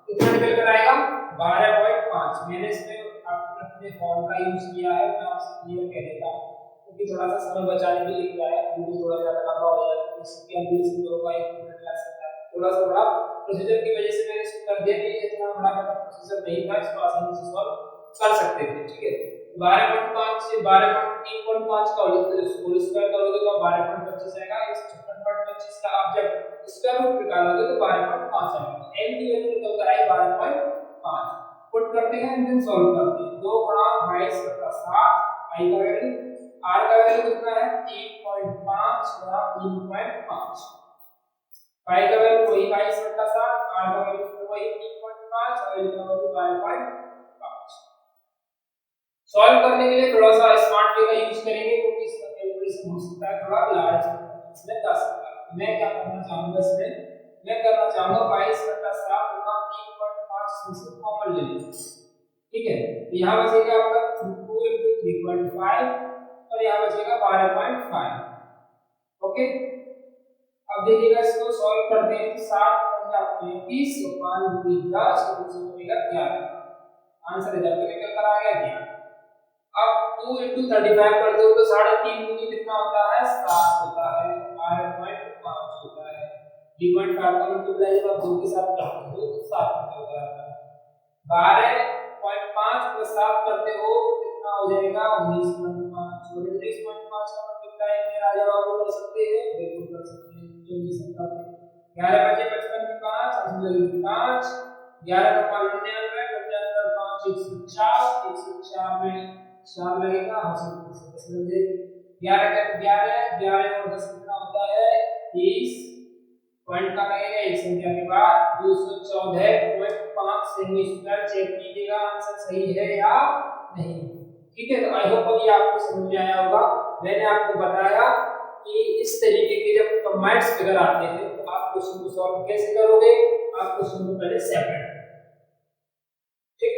कितना निकल कर आएगा 12.5। मैंने इसमें अपने फॉर्म का यूज किया है, मैं आपसे क्लियर कह देता हूं क्योंकि थोड़ा सा समय बचाने के लिए किया है, वीडियो थोड़ा ज्यादा लंबा हो जाएगा तो इसके एनालिसिस दोनों का 1 मिनट लग सकता है, थोड़ा सा बड़ा प्रोसीजर की वजह से मैंने इसको कर दिया, नहीं इतना बड़ा प्रोसीजर नहीं था, इसको आसानी से सॉल्व कर सकते थे। ठीक है, 12.5 से 12.3.5 का होल स्क्वायर करोगे तो 12.25 आएगा, 156.25 का आप जब स्क्वायर रूट निकालोगे तो 12.5 आएगा। n की वैल्यू निकल कर आई 12.5, पुट करते हैं देन सॉल्व करते हैं। 2 गुणा 22/7 i का वैल्यू, r का वैल्यू कितना है 3.5 गुणा 3.5, i का वैल्यू वही 22/7, r का वैल्यू वही 3.5 और l का वैल्यू 12.5 सॉल्व करने के लिए थोड़ा सा स्मार्ट वे का यूज करेंगे क्योंकि इसका कैलकुलेशन हो सकता है थोड़ा लार्ज इसमें जा सकता है। मैं क्या करना चाहूंगा इसमें, मैं करना चाहूंगा 22/7 का 3.5 से कॉमन ले लीजिए, ठीक है। तो यहाँ बचेगा आपका 2 into 3.5 और यहाँ बचेगा 12.5, ओके। अब देखिएगा इसको सॉल्व करते हैं तो 7 होगा 35 और 5 10 और 2 बनेगा 11, आंसर इधर तो निकल कर आ गया 11। अब 2 into 35 करते हो तो 3.5 दूनी कितना होता है 7 होता है, 12.5 होता है, 3.5 का मल्टीप्लाई जब आप 2 के साथ करते हो तो 7 निकल कर आता है, 12.5 प्लस 7 करते हो कितना हो जाएगा 19.5, और 19.5 का मल्टीप्लाई में राजा बाबू कर सकते हैं, बिल्कुल कर सकते हैं, 11 बजे 55 में 5 5 11 का 99 99 5 104 104 में 4 लगेगा, हम सब 10 लग जाएगी, 11 का 11 11 और 10 कितना होता है 30, पॉइंट का लगेगा एक संख्या के बाद 214.5 सेमी स्क्वायर, चेक कीजिएगा आंसर सही है या नहीं, ठीक है। तो आई होप अभी आपको समझ में आया होगा। मैंने आपको बताया कि इस तरीके के जब कंबाइंड फिगर आते हैं तो आप क्वेश्चन को सॉल्व कैसे करोगे, आप क्वेश्चन को पहले सेपरेट, ठीक,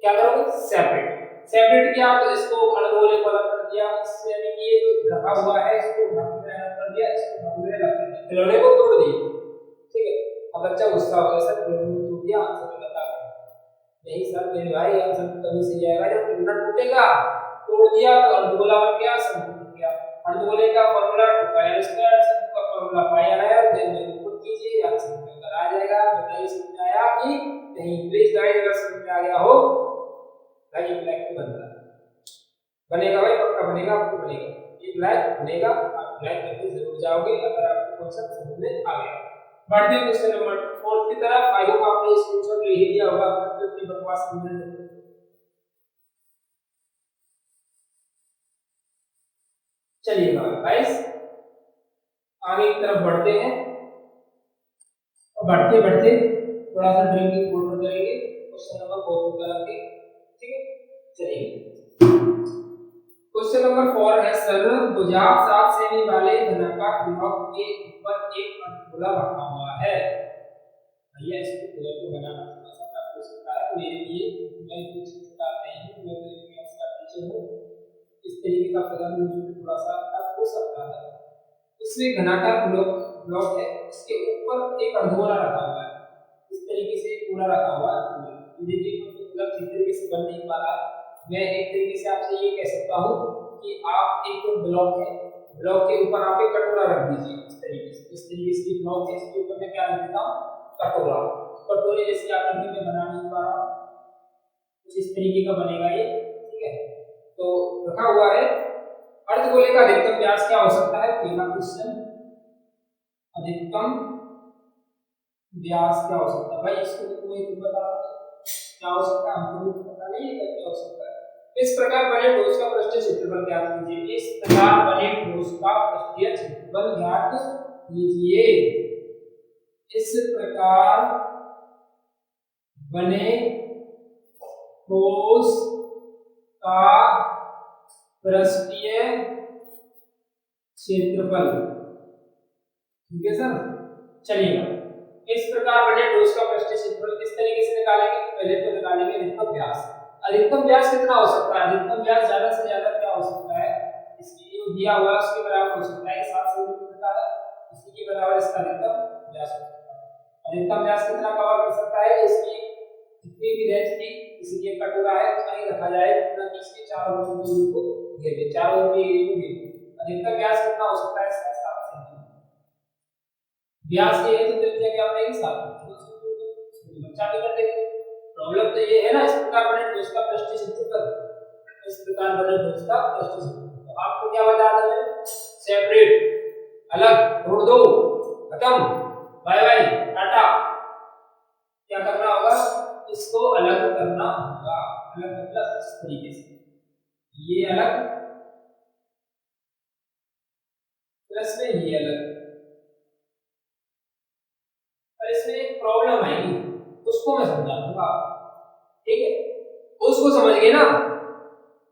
क्या करोगे सेपरेट, सेपरेट किया तो इसको अलग-अलग को अलग कर दिया, इससे यानी कि ये जो रखा हुआ है इसको भाग में अलग कर दिया, इसको भाग में अलग कर दिया, खिलौने को तोड़ दिया, ठीक है। अब बच्चा गुस्सा हो गया, सर खिलौने को तोड़ दिया, आंसर बता दो, नहीं सर मेरे भाई आंसर तभी से जाएगा जब खिलौना टूटेगा, तोड़ दिया तो अर्धगोला बन गया, शंकु बन गया, अर्धगोले का फार्मूला 2 स्क्वायर, शंकु का फार्मूला पाई आया, ध्यान में पुट कीजिए आंसर निकल आ जाएगा। बताइए समझ में आया कि नहीं, प्लीज गाइस अगर समझ में आ गया हो भाई ये ब्लैक तो बनता है, बनेगा भाई पक्का बनेगा, आपको बनेगा ये ब्लैक बनेगा, आप ब्लैक करके जरूर जाओगे अगर आपको कॉन्सेप्ट समझ में आ गया। बढ़ते हैं क्वेश्चन नंबर 4 की तरफ। आई होप आपने स्क्रीनशॉट ले ही लिया होगा, फिर अपनी बकवास करने लगे। चलिए गाइस आगे की तरफ बढ़ते हैं, और बढ़ते बढ़ते थोड़ा सा ड्रिंकिंग वाटर करेंगे क्वेश्चन नंबर 4 की तरफ के, ठीक है। चलिए क्वेश्चन नंबर 4 है, सर भुजा 7 सेमी वाले धनाकार ब्लॉक के ऊपर एक अर्धगोला रखा हुआ है, भैया इसको पूरा तो बनाना थोड़ा सा टफ हो सकता है मेरे लिए, मैं कुछ बता नहीं हूं, मैं मैथ्स का टीचर हूं, इस तरीके का फिगर मुझे थोड़ा सा टफ हो सकता है। इसमें घनाकार ब्लॉक ब्लॉक है, इसके ऊपर एक अर्धगोला रखा हुआ है, इस तरीके से पूरा रखा हुआ है, देखिए मतलब ठीक तरीके से बन नहीं पा रहा, मैं एक तरीके से आपसे ये कह सकता हूँ कि आप एक ब्लॉक है, ब्लॉक के ऊपर आप एक कटोरा रख दीजिए, इस तरीके से, इस तरीके से ब्लॉक है, इसके ऊपर मैं क्या रख देता हूँ कटोरा, कटोरे जैसी आकृति में बना नहीं पा रहा, कुछ इस तरीके का बनेगा ये, ठीक है। तो रखा हुआ है, अर्धगोले का अधिकतम व्यास क्या हो सकता है, पहला क्वेश्चन, अधिकतम व्यास क्या हो सकता है, भाई इसको तो कोई भी बता क्या हो सकता है, हमको भी पता नहीं है क्या हो सकता है। इस प्रकार बने ठोस का पृष्ठीय क्षेत्रफल ज्ञात कीजिए, इस प्रकार बने ठोस का पृष्ठीय क्षेत्रफल ज्ञात कीजिए, इस प्रकार बने ठोस का पृष्ठीय क्षेत्रफल, ठीक है सर। चलिए इस प्रकार बने ठोस का पृष्ठीय क्षेत्रफल किस तरीके से निकालेंगे, पहले तो निकालेंगे अधिकतम व्यास, अधिकतम व्यास कितना हो सकता है, अधिकतम व्यास ज्यादा से ज्यादा क्या हो सकता है, इसकी जो दिया हुआ है उसके बराबर हो सकता है, 7 सेंटीमीटर है, इसी के बराबर इसका अधिकतम व्यास हो सकता है। अधिकतम व्यास कितना कवर कर सकता है, इसकी जितनी भी रेंज थी किसी के कटोरा है उतना ही रखा जाए, ना कि इसके चारों ओर के एरिया को घेर दे, चारों ओर के एरिया को घेर दे। अधिकतम व्यास कितना हो सकता है, इसका 7 सेंटीमीटर, व्यास ये है तो त्रिज्या क्या बनेगी 7 सेंटीमीटर, बच्चा भी कर देगा। प्रॉब्लम तो ये है ना, इस प्रकार बने ठोस का पृष्ठीय क्षेत्रफल, इस प्रकार बने ठोस का पृष्ठीय क्षेत्रफल, तो आपको क्या बता दें मैंने, सेपरेट, अलग, तोड़ दो, खत्म, बाय बाय टाटा, क्या करना होगा, इसको अलग करना होगा, अलग मतलब इस तरीके से, ये अलग प्लस में ये अलग, और इसमें एक प्रॉब्लम आएगी उसको मैं समझा दूंगा, ठीक है, उसको समझ गए ना,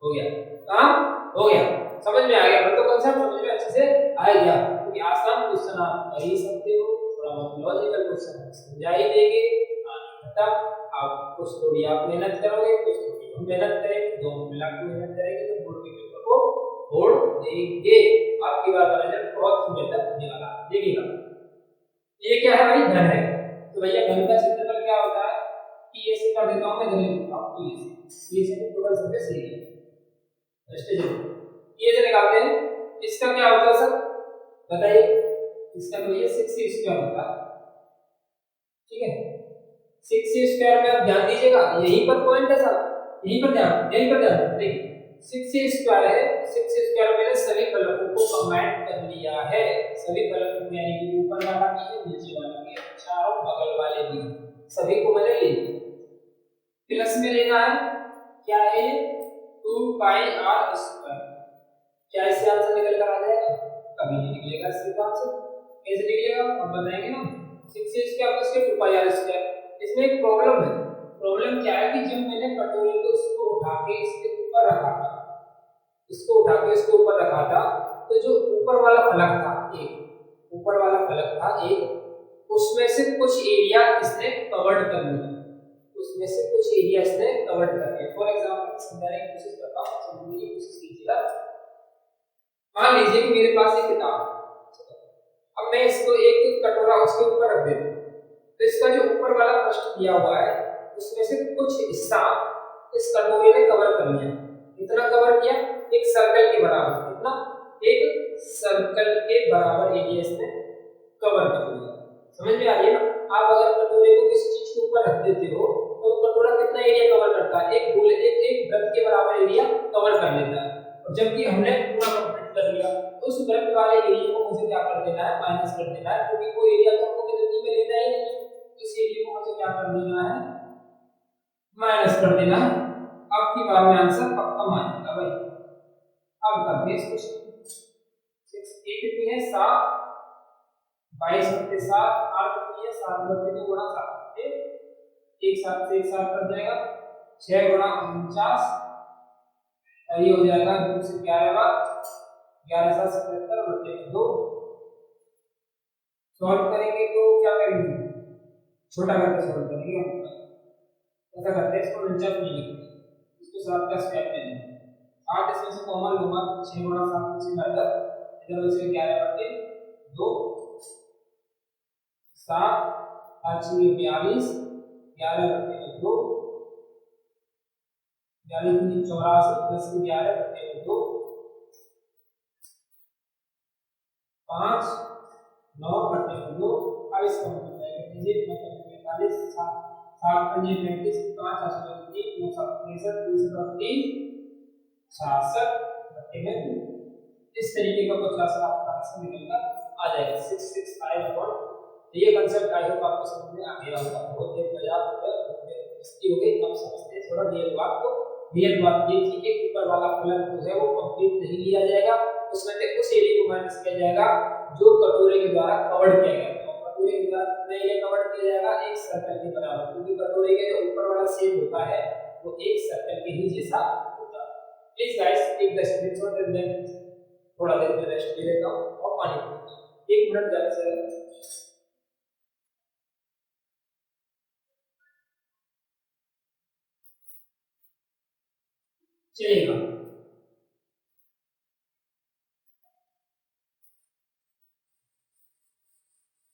हो गया, काम हो गया। समझ में आ गया, तो कंसेप्ट समझ में अच्छे से आ गया, क्योंकि आसान क्वेश्चन आप कर ही सकते हो, थोड़ा बहुत लॉजिकल क्वेश्चन समझा ही देंगे, खत्म। आप कुछ थोड़ी आप मेहनत करोगे, कुछ थोड़ी हम मेहनत करेंगे, दोनों मिला के मेहनत करेंगे तो बोर्ड के पेपर को छोड़ देंगे। आपकी बार का रिजल्ट बहुत बेहतर होने वाला है, देखिएगा। ये क्या है भाई, धन है, तो भैया धन का क्षेत्रफल क्या होता है कि ये से कर देता हूं मैं, धन लिखता हूं तो ये से टोटल सरफेस एरिया ये से निकालते हैं। इसका क्या होता है सर बताइए, इसका तो ये 6 स्क्वायर होता है, ठीक है। 6 स्क्वायर में आप ध्यान दीजिएगा, यहीं पर पॉइंट है सर, यहीं पर ध्यान देखिए, 6 स्क्वायर है, 6 स्क्वायर मैंने सभी फलकों को कंबाइन कर लिया है, सभी फलकों को, यानी कि ऊपर वाला भी है, नीचे वाला भी है, चारों बगल वाले भी हैं, सभी को मैंने ले लिया। प्लस में लेना है, क्या है ये 2 पाई r स्क्वायर, क्या इससे आंसर निकल कर आ जाएगा, कभी नहीं निकलेगा इससे आंसर, कैसे निकलेगा हम बताएंगे ना। 6 स्क्वायर प्लस 2 पाई r स्क्वायर, इसमें एक प्रॉब्लम है, प्रॉब्लम क्या है कि जब मैंने कटोरे को इसको उठा के इसके ऊपर रखा था, इसको उठा के इसके ऊपर रखा था, तो जो ऊपर वाला फलक था, एक ऊपर वाला फलक था एक, उसमें से कुछ एरिया इसने कवर्ड कर लिया, उसमें से कुछ एरिया इसने कवर्ड कर लिया। फॉर एग्जांपल समझाने की कोशिश करता हूं, समझने की कोशिश कीजिएगा। मान लीजिए कि मेरे पास एक किताब है, अब मैं इसको एक कटोरा उसके ऊपर रख देता हूं, तो इसका जो ऊपर वाला पृष्ठ दिया हुआ है उसमें से कुछ हिस्सा इस कटोरे ने कवर कर लिया, कितना कवर किया, एक सर्कल के बराबर, कितना, एक सर्कल के बराबर एरिया इसने कवर कर लिया। समझ में आ रही है ना। आप अगर कटोरे को किसी चीज के ऊपर रख देते हो तो कटोरा कितना एरिया कवर करता है, एक गोले एक वृत्त के बराबर एरिया कवर कर लेता है, और जबकि हमने पूरा कंप्लीट कर लिया, तो उस वृत्त वाले एरिया को मुझे क्या कर देना है, माइनस कर देना है, क्योंकि वो एरिया तो हमको जिंदगी में लेना ही नहीं, इस एरिया को मुझे क्या कर देना है, माइनस कर देना है। अब की बार में आंसर पक्का मानेगा भाई। अब करते हैं इस क्वेश्चन, 6 a कितनी है 7, 22 बटे 7, r कितनी है 7 बटे 2 गुणा 7, एक साथ से एक साथ कर जाएगा, 6 गुणा 49, और ये हो जाएगा 2 से 11 बार 11 7 77 बटे 2। सॉल्व करेंगे तो क्या करेंगे, छोटा करके सॉल्व करेंगे हम, ऐसा करते हैं, इसको दिलचस्प नहीं लिखते, इसको 7 का स्क्वायर ले लेंगे, 8 इसमें से कॉमन लूंगा, 6 गुणा 7 से घटाकर इधर से 11 बटे 2, 7 8 से 42, 11 बटे 2, 42 में 84 प्लस 11 बटे 2, 5 9 बटे 2। अब इसका मतलब है कि ये 45 7 7 पंजे 35 5 8 1 9 7 63 दूसरा 3 66 बटे में 2। इस तरीके का कुछ आंसर आपका आंसर निकलकर आ जाएगा 665 अपॉन। ये कांसेप्ट आई होप आपको समझ में आ गया होगा, बहुत देर मजाक हो गया, बहुत देर मस्ती हो गई, अब समझते हैं थोड़ा रियल बात को। रियल बात ये थी कि ऊपर वाला फलक जो है वो कंप्लीट नहीं लिया जाएगा, उसमें से उस एरिया को माइनस किया जाएगा जो कटोरे के द्वारा कवर किया गया है, और कटोरे के द्वारा कितना एरिया कवर किया जाएगा, एक सर्कल के बराबर, क्योंकि कटोरे के जो ऊपर वाला शेप होता है वो एक सर्कल के ही जैसा होता है। Please guys take the screenshot and then थोड़ा देर में रेस्ट ले लेता हूं और पानी पीता हूं, 1 मिनट ज्यादा से ज्यादा। चलिएगा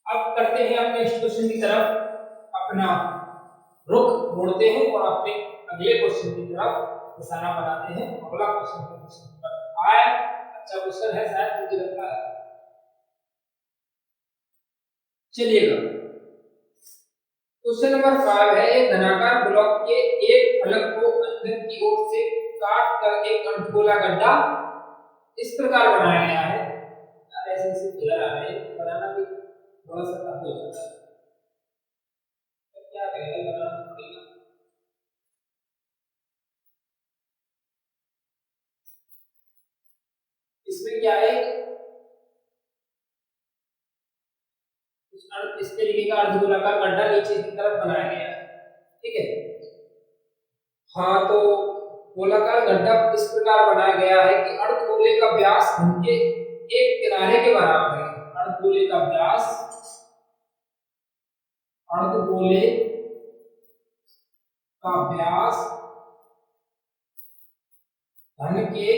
अब करते हैं अपने नेक्स्ट क्वेश्चन की तरफ, अपना रुख मोड़ते हैं और अपने अगले क्वेश्चन की तरफ निशाना बनाते हैं। अगला क्वेश्चन नंबर आए, अच्छा क्वेश्चन है शायद मुझे लगता है। चलिएगा क्वेश्चन नंबर 5 है, एक धनाकार ब्लॉक के एक फलक को अंदर की ओर से काट कर एक कंठगोला गड्ढा इस प्रकार बनाया गया है। ऐसे ऐसे फिगर आ रहे हैं, बनाना भी थोड़ा सा टफ हो जाता है, तो क्या करेगा, बनाना पड़ेगा। इसमें क्या है, इस तरीके का अर्धगोलाकार गड्ढा नीचे की तरफ बनाया गया है, ठीक है। हाँ तो गोलाकार गड्ढा इस प्रकार बनाया गया है कि अर्धगोले का व्यास घन के एक किनारे के बराबर है। अर्धगोले का व्यास, अर्धगोले का व्यास घन के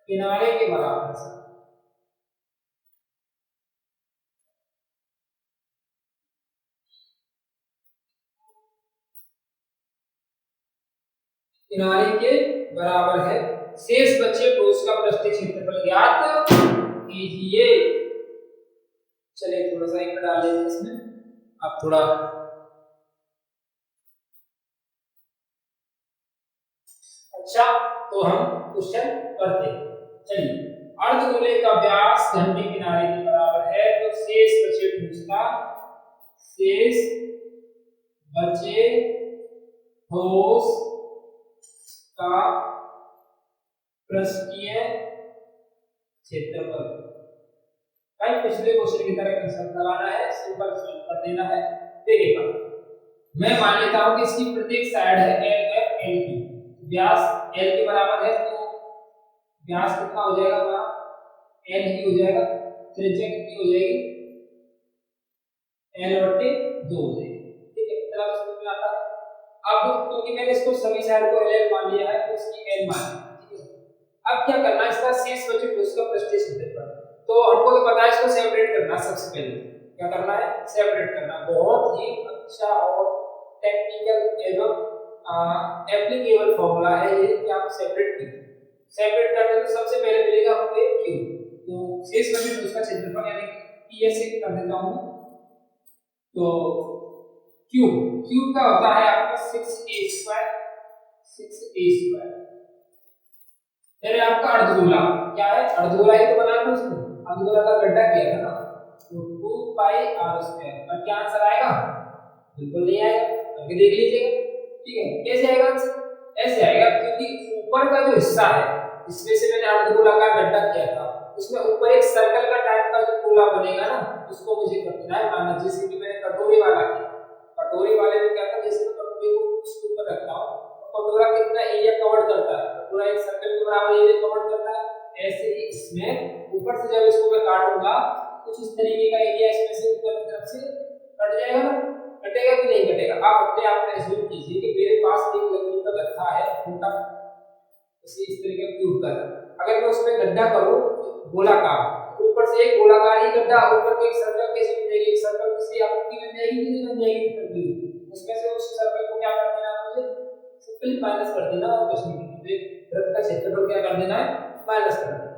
किनारे के बराबर है। किनारे के बराबर है। शेष बचे ठोस का पृष्ठीय क्षेत्रफल ज्ञात कीजिए। चलिए थोड़ा सा एक डाल लेंगे इसमें, आप थोड़ा अच्छा। तो हम क्वेश्चन करते हैं। चलिए, अर्धगोले का व्यास घन के किनारे के बराबर है, तो शेष बचे ठोस का, शेष बचे ठोस का पृष्ठीय क्षेत्रफल। भाई पिछले क्वेश्चन की तरह कंसेप्ट लगाना है, सिंपल सॉल्व कर देना है। देखिएगा, मैं मान लेता हूं कि इसकी प्रत्येक साइड है एल एफ एल की, व्यास एल के बराबर है, तो व्यास कितना हो जाएगा हमारा, एल ही हो जाएगा। त्रिज्या कितनी हो जाएगी, एल बटे 2 हो जाएगी। ठीक है, इतना तो समझ में आता है। अब क्योंकि मैंने इसको सभी साइड को एल एल मान लिया है, तो इसकी एल मान ली। ठीक है, अब क्या करना है, इसका शेष बचे उसका पृष्ठीय क्षेत्रफल, तो हमको तो पता है इसको सेपरेट करना। सबसे पहले क्या करना है, सेपरेट करना। बहुत ही अच्छा और टेक्निकल एवं एप्लीकेबल फॉर्मूला है ये कि आप सेपरेट कीजिए। सेपरेट करते तो सबसे पहले मिलेगा हमको एक क्यूब, तो शेष बचे उसका क्षेत्रफल यानी कि ये से कर देता हूं, तो क्यूब क्यूब का होता है आपका 6a², 6a²। फिर आपका अर्धगोला क्या है, अर्धगोला ही तो बनाना है उसको, अर्धगोला का गड्ढा किया था ना, तो 2πr²। और क्या आंसर आएगा, बिल्कुल नहीं आएगा, करके देख लीजिएगा। ठीक है, कैसे आएगा आंसर, ऐसे आएगा क्योंकि ऊपर का जो हिस्सा है, इसमें से मैंने अर्धगोला का गड्ढा किया था, उसमें ऊपर एक सर्कल का टाइप का जो गोला बनेगा ना, उसको मुझे कर देना है माना। जैसे कि मैंने कटोरी वाला किया, कटोरी वाले में क्या था, जैसे मैं कटोरी को उसके ऊपर रखता हूं, कटोरा कितना एरिया कवर करता है, पूरा एक सर्कल के बराबर एरिया कवर करता है। ऐसे ही इसमें ऊपर से जब इसको मैं काटूंगा, कुछ इस तरीके का एरिया इसमें से ऊपर की तरफ से कट जाएगा ना, कटेगा कि नहीं कटेगा। आप अपने आप में एज्यूम कीजिए कि मेरे पास एक लकड़ी का गट्ठा है छोटा, इस तरीके का क्यूब का, अगर मैं उसमें गड्ढा करूं गोलाकार, ऊपर से एक गोलाकार ही गड्ढा, ऊपर को एक सर्कल कैसे बन जाएगी, एक सर्कल किसी आकृति बन जाएगी कि नहीं बन जाएगी, उसमें से उस सर्कल को क्या कर देना, मुझे सिंपली माइनस कर देना, और कुछ नहीं करना। वृत्त का क्षेत्रफल क्या कर देना है, माइनस कर देना।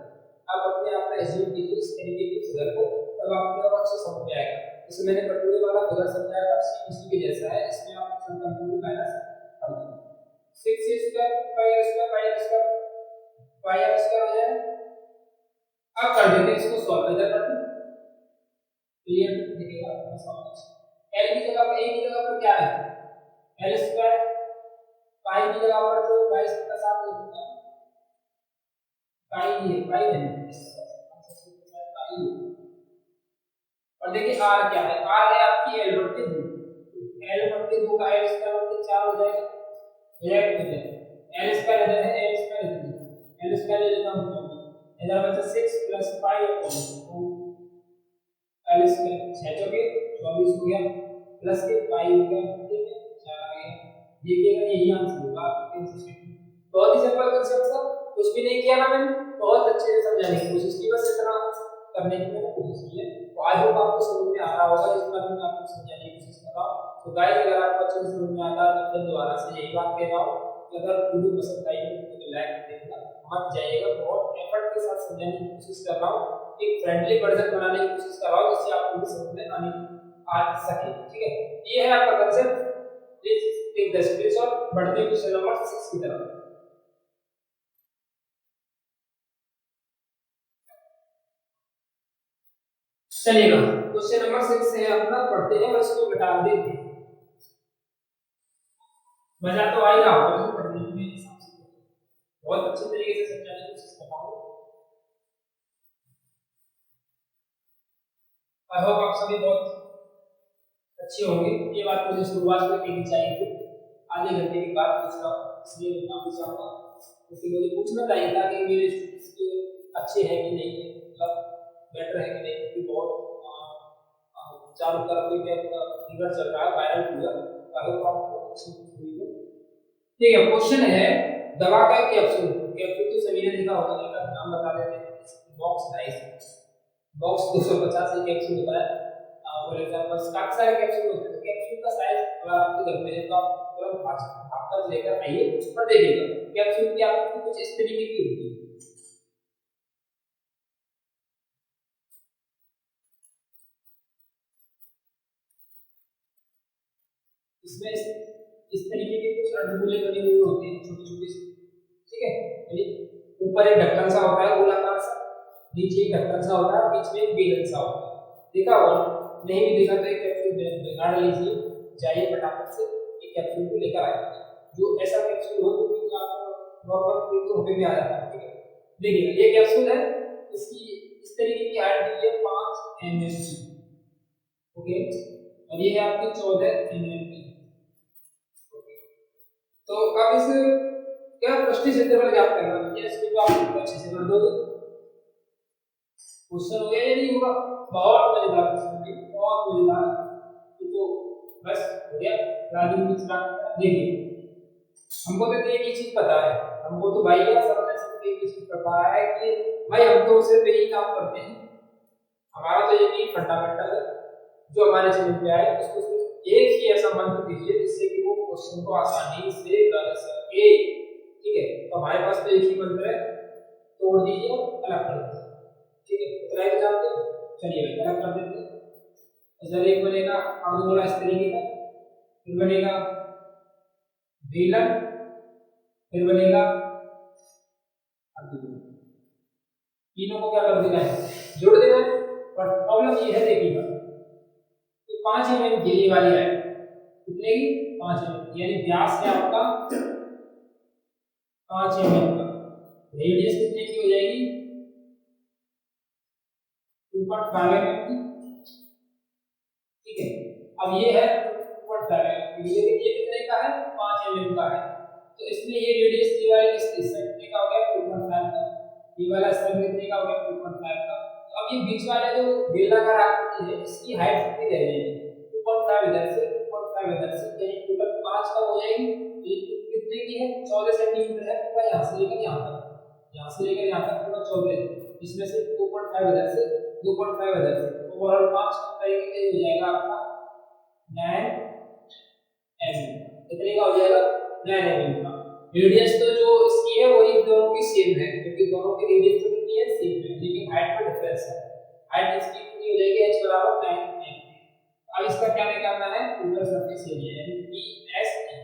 आप अपने आप में एज्यूम कीजिए इस तरीके की फिगर को, तब आपको और अच्छे समझ में आएगा। जैसे मैंने कटोरे वाला फिगर समझाया था, उसी के जैसा है, इसमें आप सर्कल को माइनस कर देना। 6a² πr² πr² हो जाए। अब कर देते हैं इसको सॉल्व, इधर कर दो, क्लियर दिखेगा अपना सॉल्व। l की जगह पर, a की जगह पर क्या है, l², पाई की जगह पर तो 22 का 7 लिख दूंगा, पाई नहीं है, पाई नहीं, पाई। और देखिए r क्या है, r है आपकी l बटे 2, l बटे 2 का l² बटे 4 हो जाएगा, हो जाएगा। l² इधर है, l² इधर है, l² ले लेता हूं, इधर बचा 6 प्लस 5 अपॉन 2, l² 6 चौके 24 हो गया, प्लस के पाई हो गया, ठीक है 4 आ गया। देखिएगा यही आंसर होगा आपके आंसर। बहुत ही सिंपल कांसेप्ट था, कुछ भी नहीं किया ना मैंने, बहुत अच्छे से समझाने की कोशिश की, बस इतना करने की मैंने कोशिश की है। तो आई होप आपको समझ में आ रहा होगा, जितना भी मैं आपको समझाने की कोशिश कर रहा हूं। तो गाइस अगर आपको अच्छे से समझ में आता है तो फिर दोबारा से यही बात कह रहा हूं कि अगर वीडियो पसंद आई तो लाइक करिएगा, मत जाइएगा, बहुत एफर्ट के साथ समझाने की कोशिश कर रहा हूं, एक फ्रेंडली वर्जन बनाने की कोशिश कर रहा हूं, जिससे आपको भी समझ में आ सके। ठीक है, ये है आपका concept. Please take the screenshot, बढ़ते हैं क्वेश्चन नंबर 6 की तरफ। चलिएगा, क्वेश्चन नंबर 6 है अपना, पढ़ते हैं और इसको मिटा देते हैं। मजा तो आ ही रहा होगा इसको पढ़ने में, मेरे हिसाब से बहुत अच्छे तरीके से समझाने की कोशिश कर रहा हूं। आई होप आप सभी बहुत अच्छे होंगे, ये बात मुझे शुरुआत में कहनी चाहिए थी। आधे घंटे की बात पूछ रहा हूँ, इसलिए मैं माफी चाहूंगा। तो फिर मुझे पूछना चाहिए था कि मेरे स्टूडेंट्स अच्छे हैं कि नहीं है, मतलब बेटर है कि नहीं, क्योंकि बहुत चारों तरफ एक फीवर चल रहा है, वायरल फीवर। आई होप आपको अच्छी हुई हो। ठीक है, क्वेश्चन है दवा का कैप्सूल। कैप्सूल तो सभी ने देखा होगा, लेकिन नाम बता देते हैं। बॉक्स डाइस, बॉक्स 250 एक कैप्सूल होता है। फॉर एग्जांपल काफी सारे कैप्सूल होते हैं। कैप्सूल का साइज अगर आपके घर में है तो आप तुरंत भाग कर लेकर आइए और देखिएगा कैप्सूल की आपको कुछ इस तरीके की होती है। इसमें इस तरीके के कुछ अणुबुले बने हुए होते हैं, छोटे छोटे से। ठीक है, यानी ऊपर एक ढक्कन सा होता है गोलाकार सा, नीचे एक ढक्कन सा होता है, बीच में एक बेलन सा होता है। देखा होगा, नहीं भी देखा तो एक कैप्सूल निकाल लीजिए, जाइए फटाफट से एक कैप्सूल को लेकर आइए। जो ऐसा कैप्सूल हो जो कि आपको नॉर्मल कोई तो में आ जाता है। ठीक है, देखिए ये कैप्सूल है, इसकी इस तरीके की हाइट दी है 5 एमएम की। ओके, और ये है आपकी 14 एमएम की। तो अब इस क्या प्रश्न क्षेत्र में आप करना है, इसको तो आप अच्छे से कर दोगे। क्वेश्चन हो गया या नहीं होगा? बहुत मजेदार क्वेश्चन है, बहुत मजेदार। तो बस हो गया। राजू मिश्रा, देखिए हमको तो एक ही चीज पता है, हमको तो भाई यार सर ने सिर्फ एक ही चीज पता है कि भाई हम तो सिर्फ यही काम करते हैं। हमारा तो यही फंडामेंटल है जो हमारे चैनल पे आए, उसको सिर्फ एक ही ऐसा मंत्र दीजिए जिससे कि वो क्वेश्चन को आसानी से कर सके। ठीक है, तो हमारे पास तो एक ही मंत्र है, तोड़ दीजिए और अलग कर दीजिए। ठीक है, इतना ही तो जानते हैं। चलिए भाई अलग कर देते हैं। इधर एक बनेगा अर्धगोला इस तरीके का, फिर बनेगा बेलन, फिर बनेगा अर्धगोला। तीनों को क्या कर देना है, जोड़ देना है। पर प्रॉब्लम ये है, देखिएगा कि 5 एमएम की ये वाली है, कितने की 5 एमएम, यानी व्यास है आपका 5 एमएम का, रेडियस कितने की हो जाएगी 2.5 एमएम की। ठीक है, अब ये है 2.5 एमएम, ये कितने का है 5 एमएम का है। तो इसमें ये रेडियस ये वाला इस कितने का हो गया 2.5 का, ये वाला इसमें कितने का हो गया 2.5 का। तो अब ये बीच वाला जो बेलनाकार आकृति है इसकी हाइट कितनी रह जाएगी 2.5 इधर से 2.5 इधर से, यानी टोटल 5 का हो जाएगी। ये कितने की है 14 सेंटीमीटर है, पूरा यहां से लेकर यहां तक, यहां से लेकर यहां तक पूरा 14, इसमें से 2.5 इधर से 2.5 इधर से, ओवरऑल 5 तरीके का हो जाएगा आपका 9 एम। कितने का हो जाएगा 9 एम का। रेडियस तो जो इसकी है वही दोनों की सेम है, क्योंकि दोनों की रेडियस तो कितनी है सेम है, लेकिन हाइट में डिफरेंस है। हाइट इसकी कितनी हो जाएगी h बराबर 9 एम। अब इसका क्या निकालना है ऊपर सरफेस एरिया, यानी PSE।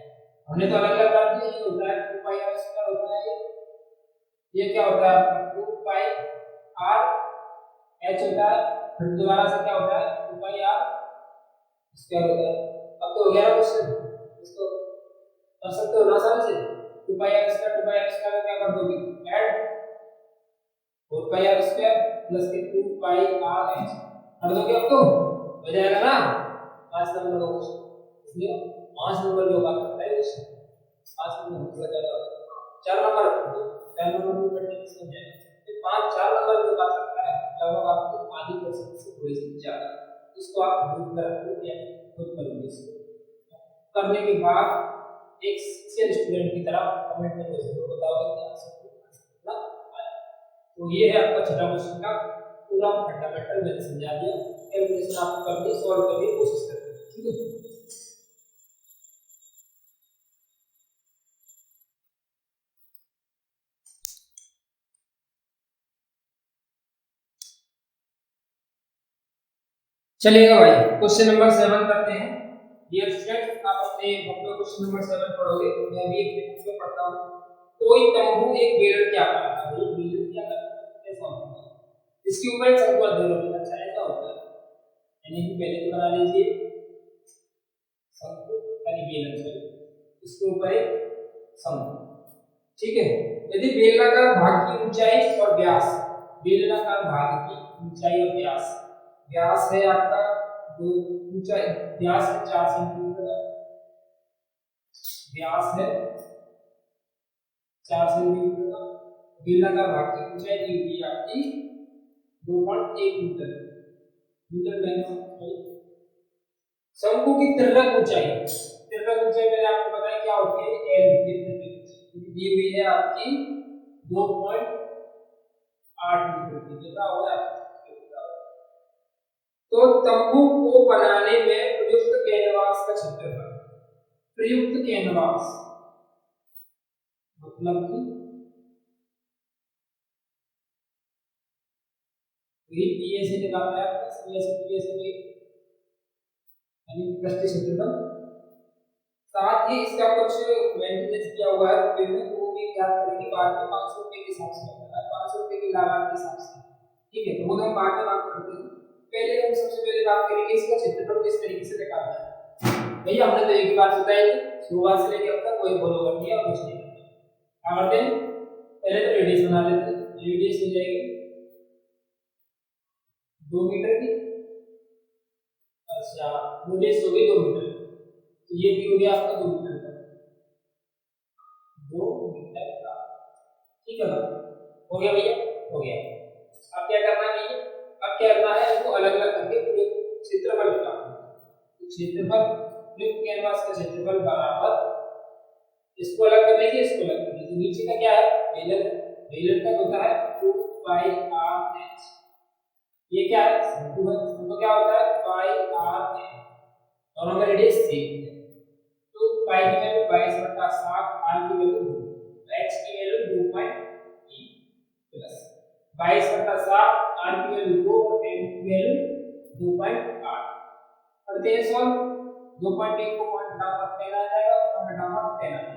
हमने तो अलग अलग कर दिया, ये होता है 2 पाई r स्क्वायर होता है, ये क्या होता है आपका 2 पाई r h होता है, फिर दोबारा से क्या होता है 2 पाई r स्क्वायर होता है। अब तो हो गया क्वेश्चन, इसको कर सकते हो ना आसानी से। 2 पाई r स्क्वायर 2 पाई r स्क्वायर क्या कर दोगे ऐड 4 पाई r स्क्वायर प्लस के 2 पाई r h कर दोगे, अब तो हो जाएगा ना 5 नंबर का क्वेश्चन। इसलिए 5 नंबर में होगा करता है क्वेश्चन, 5 नंबर थोड़ा ज्यादा होता है। 4 नंबर रख दो, 4 नंबर में करने की समझ जाएगा। फिर 5 4 नंबर में बात करता है लगभग आपको आधी परसेंट से थोड़ी सी ज्यादा, इसको आप ग्रुप में रख दो या खुद कर लो। इसको करने के बाद एक सिंसियर स्टूडेंट की तरह कमेंट में मुझे जरूर बताओगे कि आंसर कितना आया। तो ये है आपका छठा क्वेश्चन का पूरा फंडामेंटल मैंने समझा दिया। कैलकुलेशन आपको करनी सॉल्व करने की कोशिश करनी है। ठीक है, चलिएगा भाई क्वेश्चन नंबर 7 करते हैं। डियर स्टूडेंट आप अपने बुक में क्वेश्चन नंबर 7 पढ़ोगे, मैं भी अपने बुक में पढ़ता हूँ। कोई तंबू एक बेलन क्या करता है, एक बेलन क्या करता है ऐसा होता है, इसके ऊपर एक शंकु अध्ययन होता है। अच्छा ऐसा होता है, यानी कि पहले तो बना लीजिए शंकु यानी बेलन, सॉरी इसके ऊपर एक शंकु। ठीक है, यदि बेलनाकार भाग की ऊंचाई और व्यास, बेलनाकार भाग की ऊंचाई और व्यास, व्यास है आपका जो ऊंचाई व्यास है 4 सेंटीमीटर, व्यास है 4 सेंटीमीटर का, बेलनाकार भाग की ऊंचाई दी हुई है आपकी 2.1 मीटर, मीटर में शंकु की तिर्यक ऊंचाई, तिर्यक ऊंचाई मैंने आपको बताया क्या होती है, एल होती है, दी हुई है आपकी 2.8 मीटर की, कितना होगा। तो तंबू को बनाने में प्रयुक्त कैनवास का क्षेत्रफल, प्रयुक्त कैनवास मतलब कि पीएस निकालना है, पीएस यानी पृष्ठ क्षेत्रफल, साथ ही इसका कुछ मेंटेनेंस किया हुआ है फिर में वो भी याद करेंगे बाद में। 500 रुपए के हिसाब से होता है, 500 रुपए की लागत के हिसाब से, ठीक है। तो वो हम बाद में बात करते हैं, पहले हम सबसे पहले बात करेंगे इसका क्षेत्रफल किस तरीके से निकालना है। भैया हमने तो एक ही बात बताई थी, शुरुआत से लेकर अब तक वही फॉलो कर दिया, कुछ नहीं क्या करते हैं, पहले तो रेडियस बना लेते हैं, रेडियस हो जाएगी 2 मीटर की, अच्छा रेडियस हो गई 2 मीटर, तो ये भी हो गया आपका 2 मीटर का, 2 मीटर का, ठीक है ना, हो गया भैया, हो गया। अब क्या करना है भैया, अब क्या करना है, इनको अलग अलग करके पूरे क्षेत्रफल निकालना है। क्षेत्रफल प्रयुक्त कैनवास का क्षेत्रफल बराबर, इसको अलग कर लीजिए, इसको अलग कर लीजिए, नीचे का क्या है, बेलन है, बेलन का होता है 2 पाई आर एच, ये क्या है, शंकु है, शंकु क्या होता है पाई आर एच, दोनों में रेडियस सेम है, तो पाई की वैल्यू 22/7, आर की वैल्यू 2, x की वैल्यू 2.3 प्लस 22/7, आर की वैल्यू 2 और m की वैल्यू 2.8, करते हैं सॉल्व, 2.1 को पॉइंट हटाकर 10 आ जाएगा, पॉइंट हटाकर 10 आ जाएगा,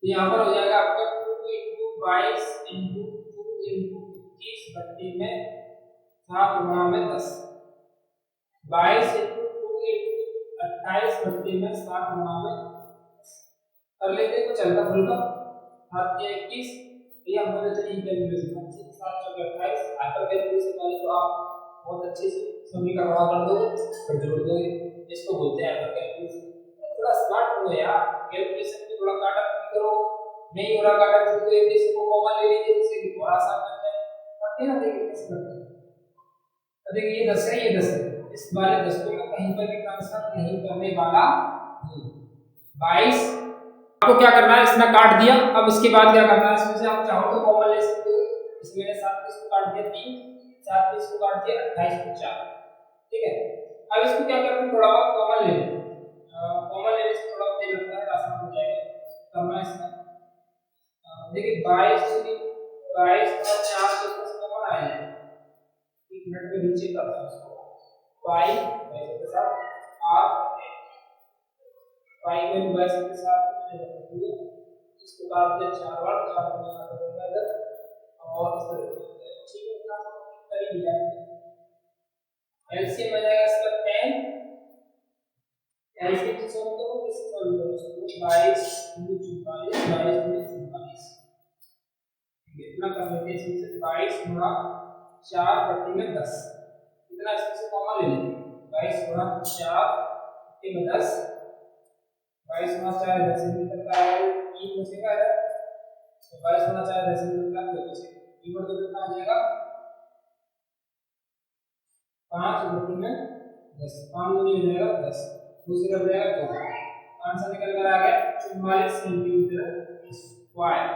तो यहाँ पर हो जाएगा आपका 2 × 22 × 2 × 21 बट्टे में 7 गुणा में 10, 22 × 2 × 28 बट्टे में 7 गुणा में 10, कर लेते हैं कुछ हल्का फुल्का, 7 के 21, ये हमने तो ठीक कैलकुलेशन 7 × 28 हाइपर कैलकुलेशन वाले तो आप बहुत अच्छे से सभी का करवा कर दोगे, फिर जोड़ दोगे, इसको बोलते हैं हाइपर कैलकुलेशन। थोड़ा स्मार्ट हो यार, कैलकुलेशन में थोड़ा काटा करो, नहीं हो रहा काटा तो एक जैसे को कॉमन ले लीजिए, जिससे कि थोड़ा आसान बन जाए, करते हैं ना, देखिए कैसे करते हैं। तो देखिए ये 10 है, ये 10 है, इस वाले 10 को मैं कहीं पर भी ट्रांसफर नहीं करने वाला हूं। 22 आपको क्या करना है, इसमें काट दिया, अब इसके बाद क्या करना है, इसमें से आप चाहो तो कॉमन ले सकते हो, इसमें 7 इसको काट दिया 3, 7 इसको काट दिया 28 को 4, ठीक है। अब इसको क्या करना है, थोड़ा बहुत कॉमन ले लें, कॉमन लेने से थोड़ा तेज लगता है, आसान हो जाएगा करना इसमें। देखिए 22 और 4 तो इसमें कॉमन आ जाएगा, 1 मिनट में नीचे करते हैं इसको, y वैसे के साथ r y में 22 के साथ इसको काट दिया 4 बार, 4 को काट देगा इधर और इस तरह से, ठीक है, इतना कर ही लिया। एलसीएम आ जाएगा इसका 10, एलसीएम से सॉल्व करो, किससे सॉल्व करो इसको, 22 × 44, 22 × 44, इतना कर लेते हैं, इसमें से 22 गुणा 4 बट्टे में 10, इतना इसमें से कॉमन ले लेते हैं, 22 गुणा 4 बट्टे में 10, 22 गुणा 4 इधर से निकल कर आएगा 3 बचेगा इधर, तो 22 गुणा 4 इधर से निकल कर 2 बचेगा, 3 और 2 कितना आ जाएगा 5 बट्टे में 10, 5 दूनी हो जाएगा 10, दूसरी तरफ जाएगा 2, आंसर निकल कर आ गया 44 सेंटीमीटर स्क्वायर,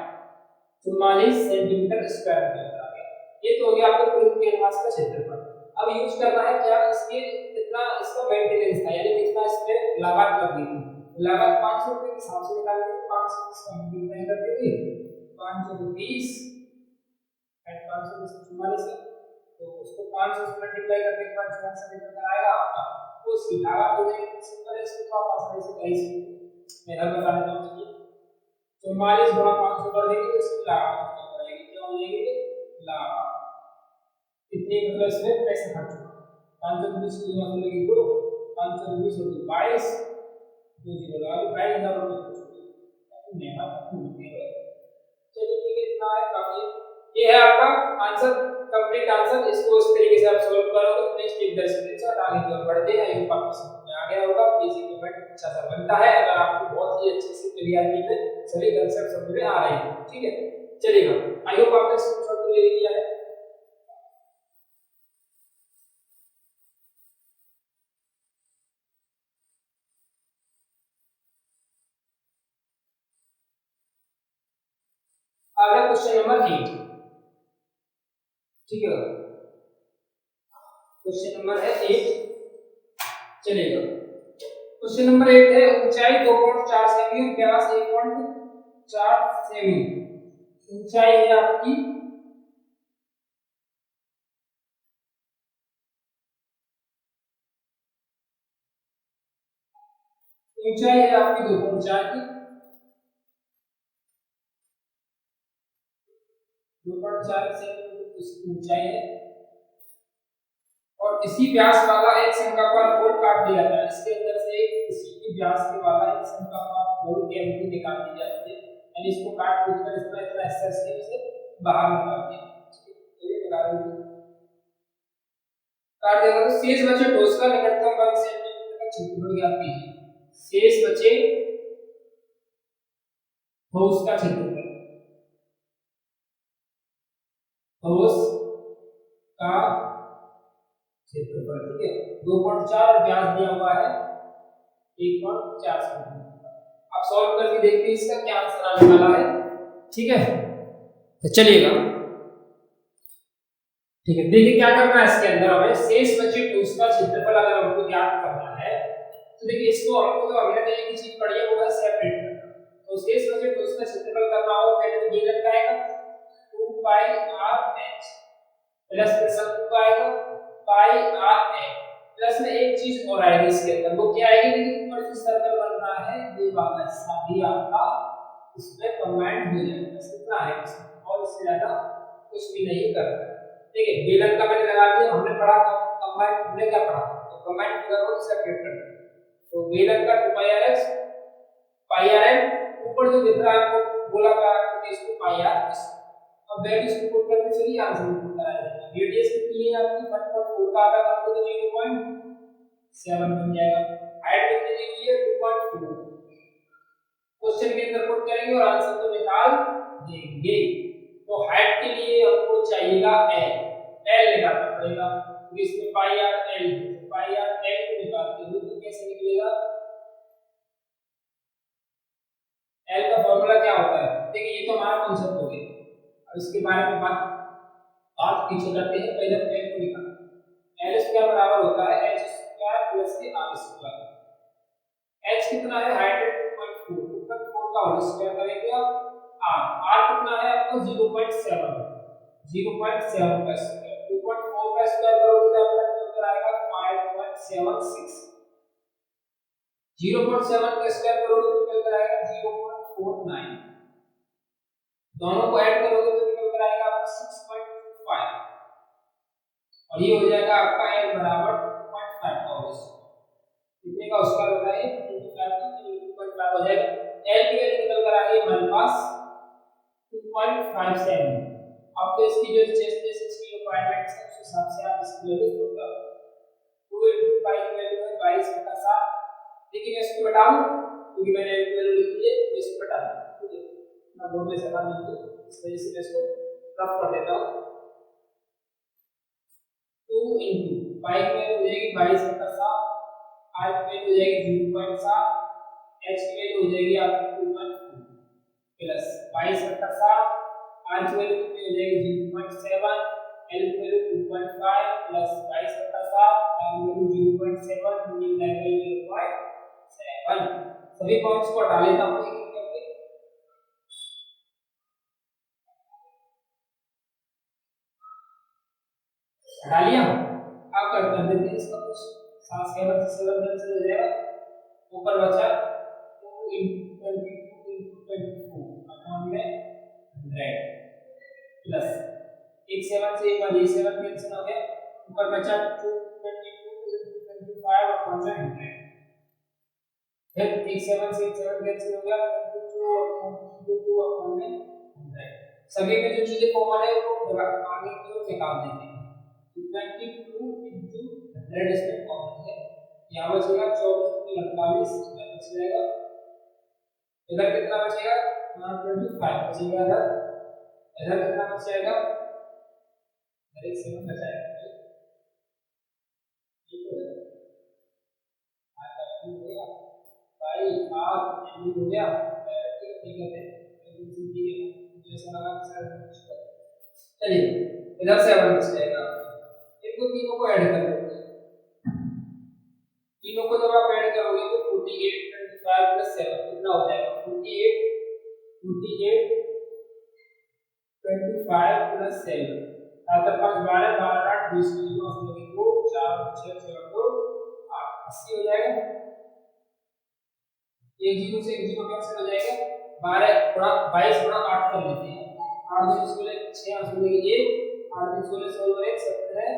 44 सेंटीमीटर स्क्वायर निकल कर आ गया। ये तो हो गया आपको प्रयुक्त कैनवास का क्षेत्रफल। अब यूज करना है क्या, इसके कितना इसका मेंटेनेंस था, यानी कितना इस पे लागत लगी थी, लागत 500 रुपए के हिसाब से निकालनी है, 500 इसका मल्टीप्लाई कर देंगे 520 एंड 500 से 44 है, तो उसको 500 से मल्टीप्लाई करने के बाद जो आंसर निकल कर आएगा आपका, वो इसकी लागत हो जाएगी, सिंपल है, इसको आप आसानी से कर सकते हैं। मैं बता देता हूं, चलिए 44 गुणा 500 कर देंगे तो इसकी लागत निकल जाएगी, क्या हो जाएगी लागत, कितने मतलब इसमें पैसे खर्च हुआ, 520 की जगह लगी तो 520 और 22 2 जीरो लगा लो, 22,000 रुपए खर्च हो गए, मेहनत होती है। चलिए ठीक है, इतना है काफी, ये है आपका आंसर, कंप्लीट आंसर, इसको इस तरीके से आप सॉल्व करोगे, नेक्स्ट एक 10 मिनट आगे की ओर बढ़ते हैं, आगे पार्ट में गया होगा, इजी पेमेंट अच्छा सा बनता है अगर आपको बहुत ही अच्छे से क्लियरिटी में सभी कंसेप्ट समझ में आ रहे हैं। ठीक है, चलेगा। आई होप आपने स्क्रीनशॉट तो ले लिया है। अगला क्वेश्चन नंबर 8। ठीक है, क्वेश्चन नंबर है 8, चलेगा। क्वेश्चन नंबर 8 है ऊंचाई 2.4 सेमी और व्यास 1.4 सेमी। ऊंचाई है आपकी ऊंचाई है आपकी 2.4 की, 2.4 सेमी इसकी ऊंचाई है और इसी व्यास वाला एक शंक्वाकार बोर्ड काट दिया जाता है। इसके अंदर से एक इसी के व्यास के वाला एक शंक्वाकार बोर्ड कैविटी निकाल दी जाती है, यानी इसको काट कूट कर इसमें इतना हिस्सा से बाहर निकाल दिया। ये निकाल दिया, काट दिया तो शेष बचे ठोस का निकटतम वर्ग सेंटीमीटर का क्षेत्रफल ज्ञात कीजिए। शेष बचे ठोस का क्षेत्रफल, ठोस का क्षेत्रफल। ठीक है, 2.4 और व्यास दिया हुआ है 1.4 सेंटीमीटर। अब सॉल्व करके देखते हैं इसका क्या आंसर आने वाला है। ठीक है, तो चलिएगा। ठीक है, देखिए क्या करना है इसके अंदर हमें शेष बचे ठोस का क्षेत्रफल अगर हमको ज्ञात करना है तो देखिए इसको हमको तो हमने तो एक ही चीज पढ़ी है वो है सेपरेट करना। तो शेष बचे ठोस का क्षेत्रफल करना हो पहले तो बेलन का आएगा 2 पाई r h प्लस फिर शंकु का आएगा पाई r h प्लस में एक चीज और आएगी इसके अंदर, वो क्या आएगी, देखिए ऊपर जो सर्कल बन रहा है ये वाला हिस्सा भी आपका इसमें कंबाइंड हो जाएगा। बस इतना है इसमें, और इससे ज्यादा कुछ भी नहीं करना है। ठीक है, बेलन का मैंने लगा दिया, हमने पढ़ा कंबाइंड, हमने क्या पढ़ा तो कंबाइंड फिगर को सेपरेट कर दिया। तो बेलन का 2 पाई r h पाई r n, ऊपर जो दिख रहा है आपको गोलाकार तो इसको पाई r s। अब वैल्यूज को पुट करके चलिए आंसर पुट कराया जाएगा। रेडियस कितनी है आपकी 1.4 का आधा आपको तो 0.7 बन जाएगा। हाइट कितनी दी हुई है 2.4। क्वेश्चन के अंदर पुट करेंगे और आंसर तो निकाल देंगे। तो हाइट के लिए हमको चाहिएगा l निकालना पड़ेगा क्योंकि इसमें पाई r l, पाई r l को निकालते हो तो कैसे निकलेगा, l का फॉर्मूला क्या होता है, देखिए ये तो हमारा कांसेप्ट हो गया। अब इसके बारे में बात पीछे करते हैं, पहले हम l को निकालते हैं। l स्क्वायर बराबर होता है h स्क्वायर प्लस के r स्क्वायर। h कितना है, हाइट है 2.4, 2.4 का होल स्क्वायर करेंगे आप r कितना है आपको 0.7, 0.7 का स्क्वायर, 2.4 का स्क्वायर करोगे तो आपका आंसर आएगा 5.76, 0.7 का स्क्वायर करोगे तो निकल कर आएगा 0.49, दोनों को ऐड करोगे तो निकल कर आएगा आपका 6.5 और ये हो जाएगा आपका l बराबर 2.5 का होल स्क्वायर। कितने का स्क्वायर होता है 25 तो 2.5 हो जाएगा। l की वैल्यू निकल कर आ गई हमारे पास 2.57। अब तो इसकी जो चेस्ट की रिक्वायरमेंट है उस हिसाब से आप इसकी वैल्यू पुट करो। 2 into पाई की वैल्यू है 22/7, लेकिन मैं इसको बता दूं क्योंकि मैंने वैल्यू लिख दी है तो इसको बता दूं। ठीक है, मैं बोर्ड में सका नहीं हूं इस वजह से मैं इसको रफ कर देता हूं। 2 into पाई की वैल्यू हो जाएगी 22/7, r की वैल्यू हो जाएगी 0.7, h की वैल्यू हो जाएगी आपकी 2.4 प्लस 22/7, r की वैल्यू कितनी हो जाएगी 0.7, l की वैल्यू 2.5 प्लस 22/7, r की वैल्यू 0.7 मल्टीप्लाई बाय 0.7। सभी पॉइंट्स को हटा लेता हूं एक एक करके। हटा लिया, अब कर देते हैं इसका कुछ 7 से 7 से हो जाएगा। ऊपर बचा 2 into 22 into 24 अपॉन में 100 प्लस एक 7 से एक बार ये 7 कैंसिल हो गया, ऊपर बचा 22 into 25 अपॉन में 100, फिर एक 7 से एक 7 कैंसिल हो गया, 22 अपॉन में 100। सभी में जो चीजें कॉमन है वो आगे की ओर निकाल देते हैं। 22 into 100 इसमें कॉमन है, यहाँ बचेगा 24 बच जाएगा। इधर कितना बचेगा 25 बचेगा। इधर कितना बच जाएगा, इधर एक 7 बचाएगा। भाई आप हो गया ठीक है। चलिए इधर 7 बच जाएगा। इनको तीनों को ऐड कर लो, तीनों को जब आप ऐड करोगे तो 48 25 प्लस 7 कितना हो जाएगा 48 25 प्लस 7 7 5 12 12 8 20 जीरो होंगे 2 4 6 6 2 8 80 हो जाएगा। एक जीरो से एक जीरो कैंसिल हो जाएगा। 12 गुणा 22 गुणा 8 कर लेते हैं। 8 2 16 6 8 16 1 8 2 16 16 1 17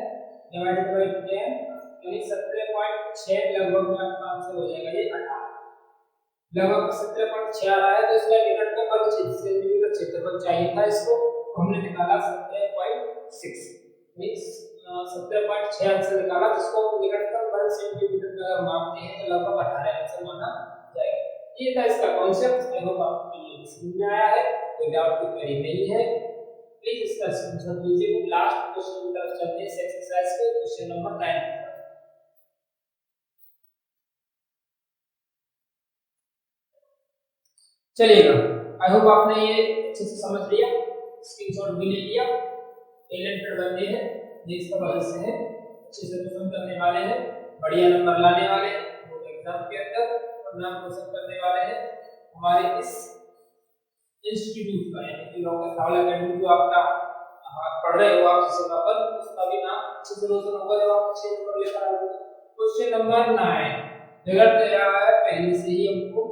डिवाइडेड बाय 10 यानी 17.6 लगभग में आपका आंसर हो जाएगा ये 18। लगभग 17.6 आ रहा है तो इसका निकटतम वर्ग सेंटीमीटर क्षेत्रफल चाहिए था, इसको हमने निकाला 17.6 मींस 17.6 आंसर निकाला, जिसको निकटतम वर्ग सेंटीमीटर में अगर मापते हैं तो लगभग 18 आंसर माना जाएगा। ये था इसका कॉन्सेप्ट। आई होप आपको ये समझ में आया है, कोई डाउट की क्वेरी नहीं है प्लीज इसका स्क्रीनशॉट लीजिए। लास्ट क्वेश्चन की तरफ चलते हैं एक्सरसाइज के क्वेश्चन नंबर 9। चलिएगा, आई होप आपने ये अच्छे से समझ लिया, स्क्रीनशॉट भी ले लिया। टैलेंटेड बंदे हैं, देश का भविष्य है, अच्छे से क्वेश्चन करने वाले हैं, बढ़िया नंबर लाने वाले हैं बोर्ड एग्जाम के अंदर और नाम रोशन करने वाले हैं। हमारे इस इंस्टीट्यूट का यानी कि लोकल सावल एकेडमी जो आपका पढ़ रहे हो आप जिस जगह पर, उसका भी नाम अच्छे से रोशन होगा जब आप अच्छे नंबर लेकर आओगे। क्वेश्चन नंबर 9 रिजल्ट तैयार है पहले से ही हमको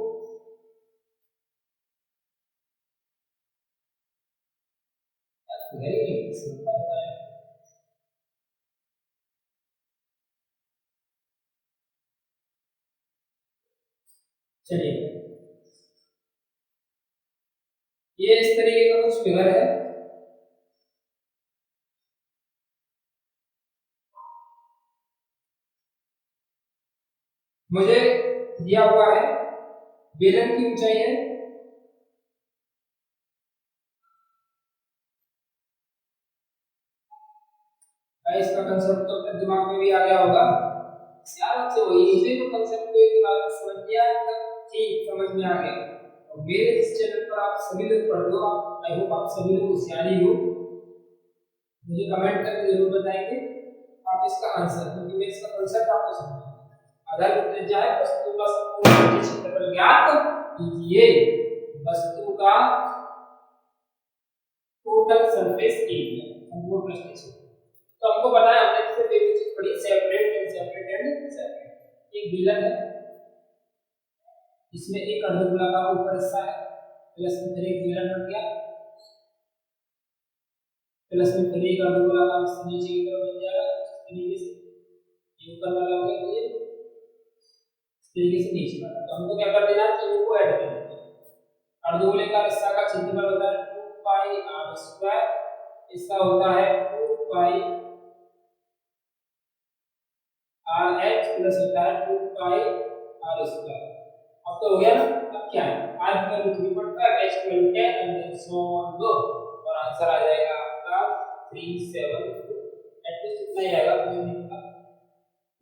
वेरी गुड। चलिए ये इस तरीके का कुछ फिगर है, मुझे दिया हुआ है बेलन की ऊंचाई है इसका कंसेप्ट तो अपने दिमाग में भी आ गया होगा यार, आपसे वही इसी तो कंसेप्ट को एक बार समझ लिया तब ठीक समझ में आ गया। और मेरे इस चैनल पर आप सभी लोग पढ़ लो, आई होप आप सभी लोग होशियार ही हो, मुझे कमेंट करके जरूर बताएंगे आप इसका आंसर, क्योंकि मैं इसका कंसेप्ट आपको समझाऊंगा। आधार त्रिज्या है वस्तु का संपूर्ण क्षेत्रफल ज्ञात कीजिए, वस्तु का टोटल सरफेस एरिया संपूर्ण पृष्ठ क्षेत्र। तो हमको पता है, हमने सिर्फ एक चीज पढ़ी सेपरेट एंड सेपरेट। एक बेलन है इसमें एक अर्धगोलाकार ऊपर हिस्सा है, प्लस में फिर एक बेलन बन गया, प्लस में फिर एक अर्धगोलाकार हिस्सा नीचे की तरफ बन जाएगा इस तरीके से, ये ऊपर वाला हो गया ये इस तरीके से नीचे वाला। तो हमको क्या कर देना है, तीनों को ऐड कर देना है। अर्धगोलाकार हिस्सा का क्षेत्रफल होता है 2 पाई r स्क्वायर, इसका होता है 2 पाई rh प्लस होता है 2 पाई r स्क्वायर। अब तो हो गया ना, अब क्या है r की वैल्यू 3.5 h की value 10 and then so on go और आंसर आ जाएगा आपका 372। एटलीस्ट इतना ही आएगा, मुझे नहीं पता।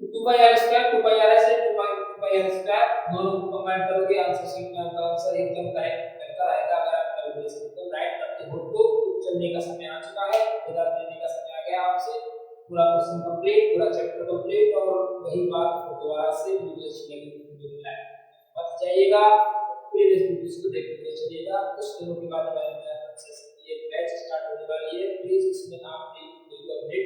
तो 2 पाई r स्क्वायर 2 पाई r से 2 पाई r स्क्वायर दोनों को कंबाइन करोगे आंसर शीट में आपका आंसर एकदम करेक्ट बनकर आएगा। अगर आप कैलकुलेशन एकदम राइट करते हो तो चलने का समय आ चुका है, विदा लेने का समय आ गया आपसे। पूरा क्वेश्चन कंप्लीट, पूरा चैप्टर कंप्लीट, और वही बात दोबारा से वीडियो अच्छी लगी वीडियो को लाइक मत जाइएगा, फिर इस वीडियो को देखते चलिएगा। कुछ दिनों के बाद हमारे नया सक्सेस ये बैच स्टार्ट होने वाली है, प्लीज उसमें आप डेली अपडेट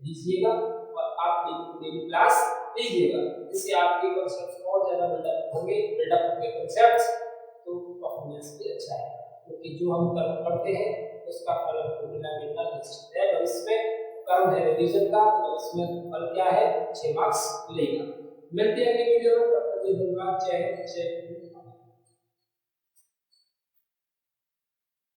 दीजिएगा और आप डेली क्लास लीजिएगा, जिससे आपके कॉन्सेप्ट्स और ज्यादा बिल्डअप होंगे कॉन्सेप्ट्स, तो परफॉर्मेंस भी अच्छा है, क्योंकि जो हम कर्म करते हैं उसका फल हमको मिलना निश्चित है। भविष्य में कर्म है रिवीजन का, तो इसमें फल क्या है 6 मार्क्स मिलेगा। मिलते हैं अगली वीडियो में, तब तक के लिए धन्यवाद, जय हिंद जय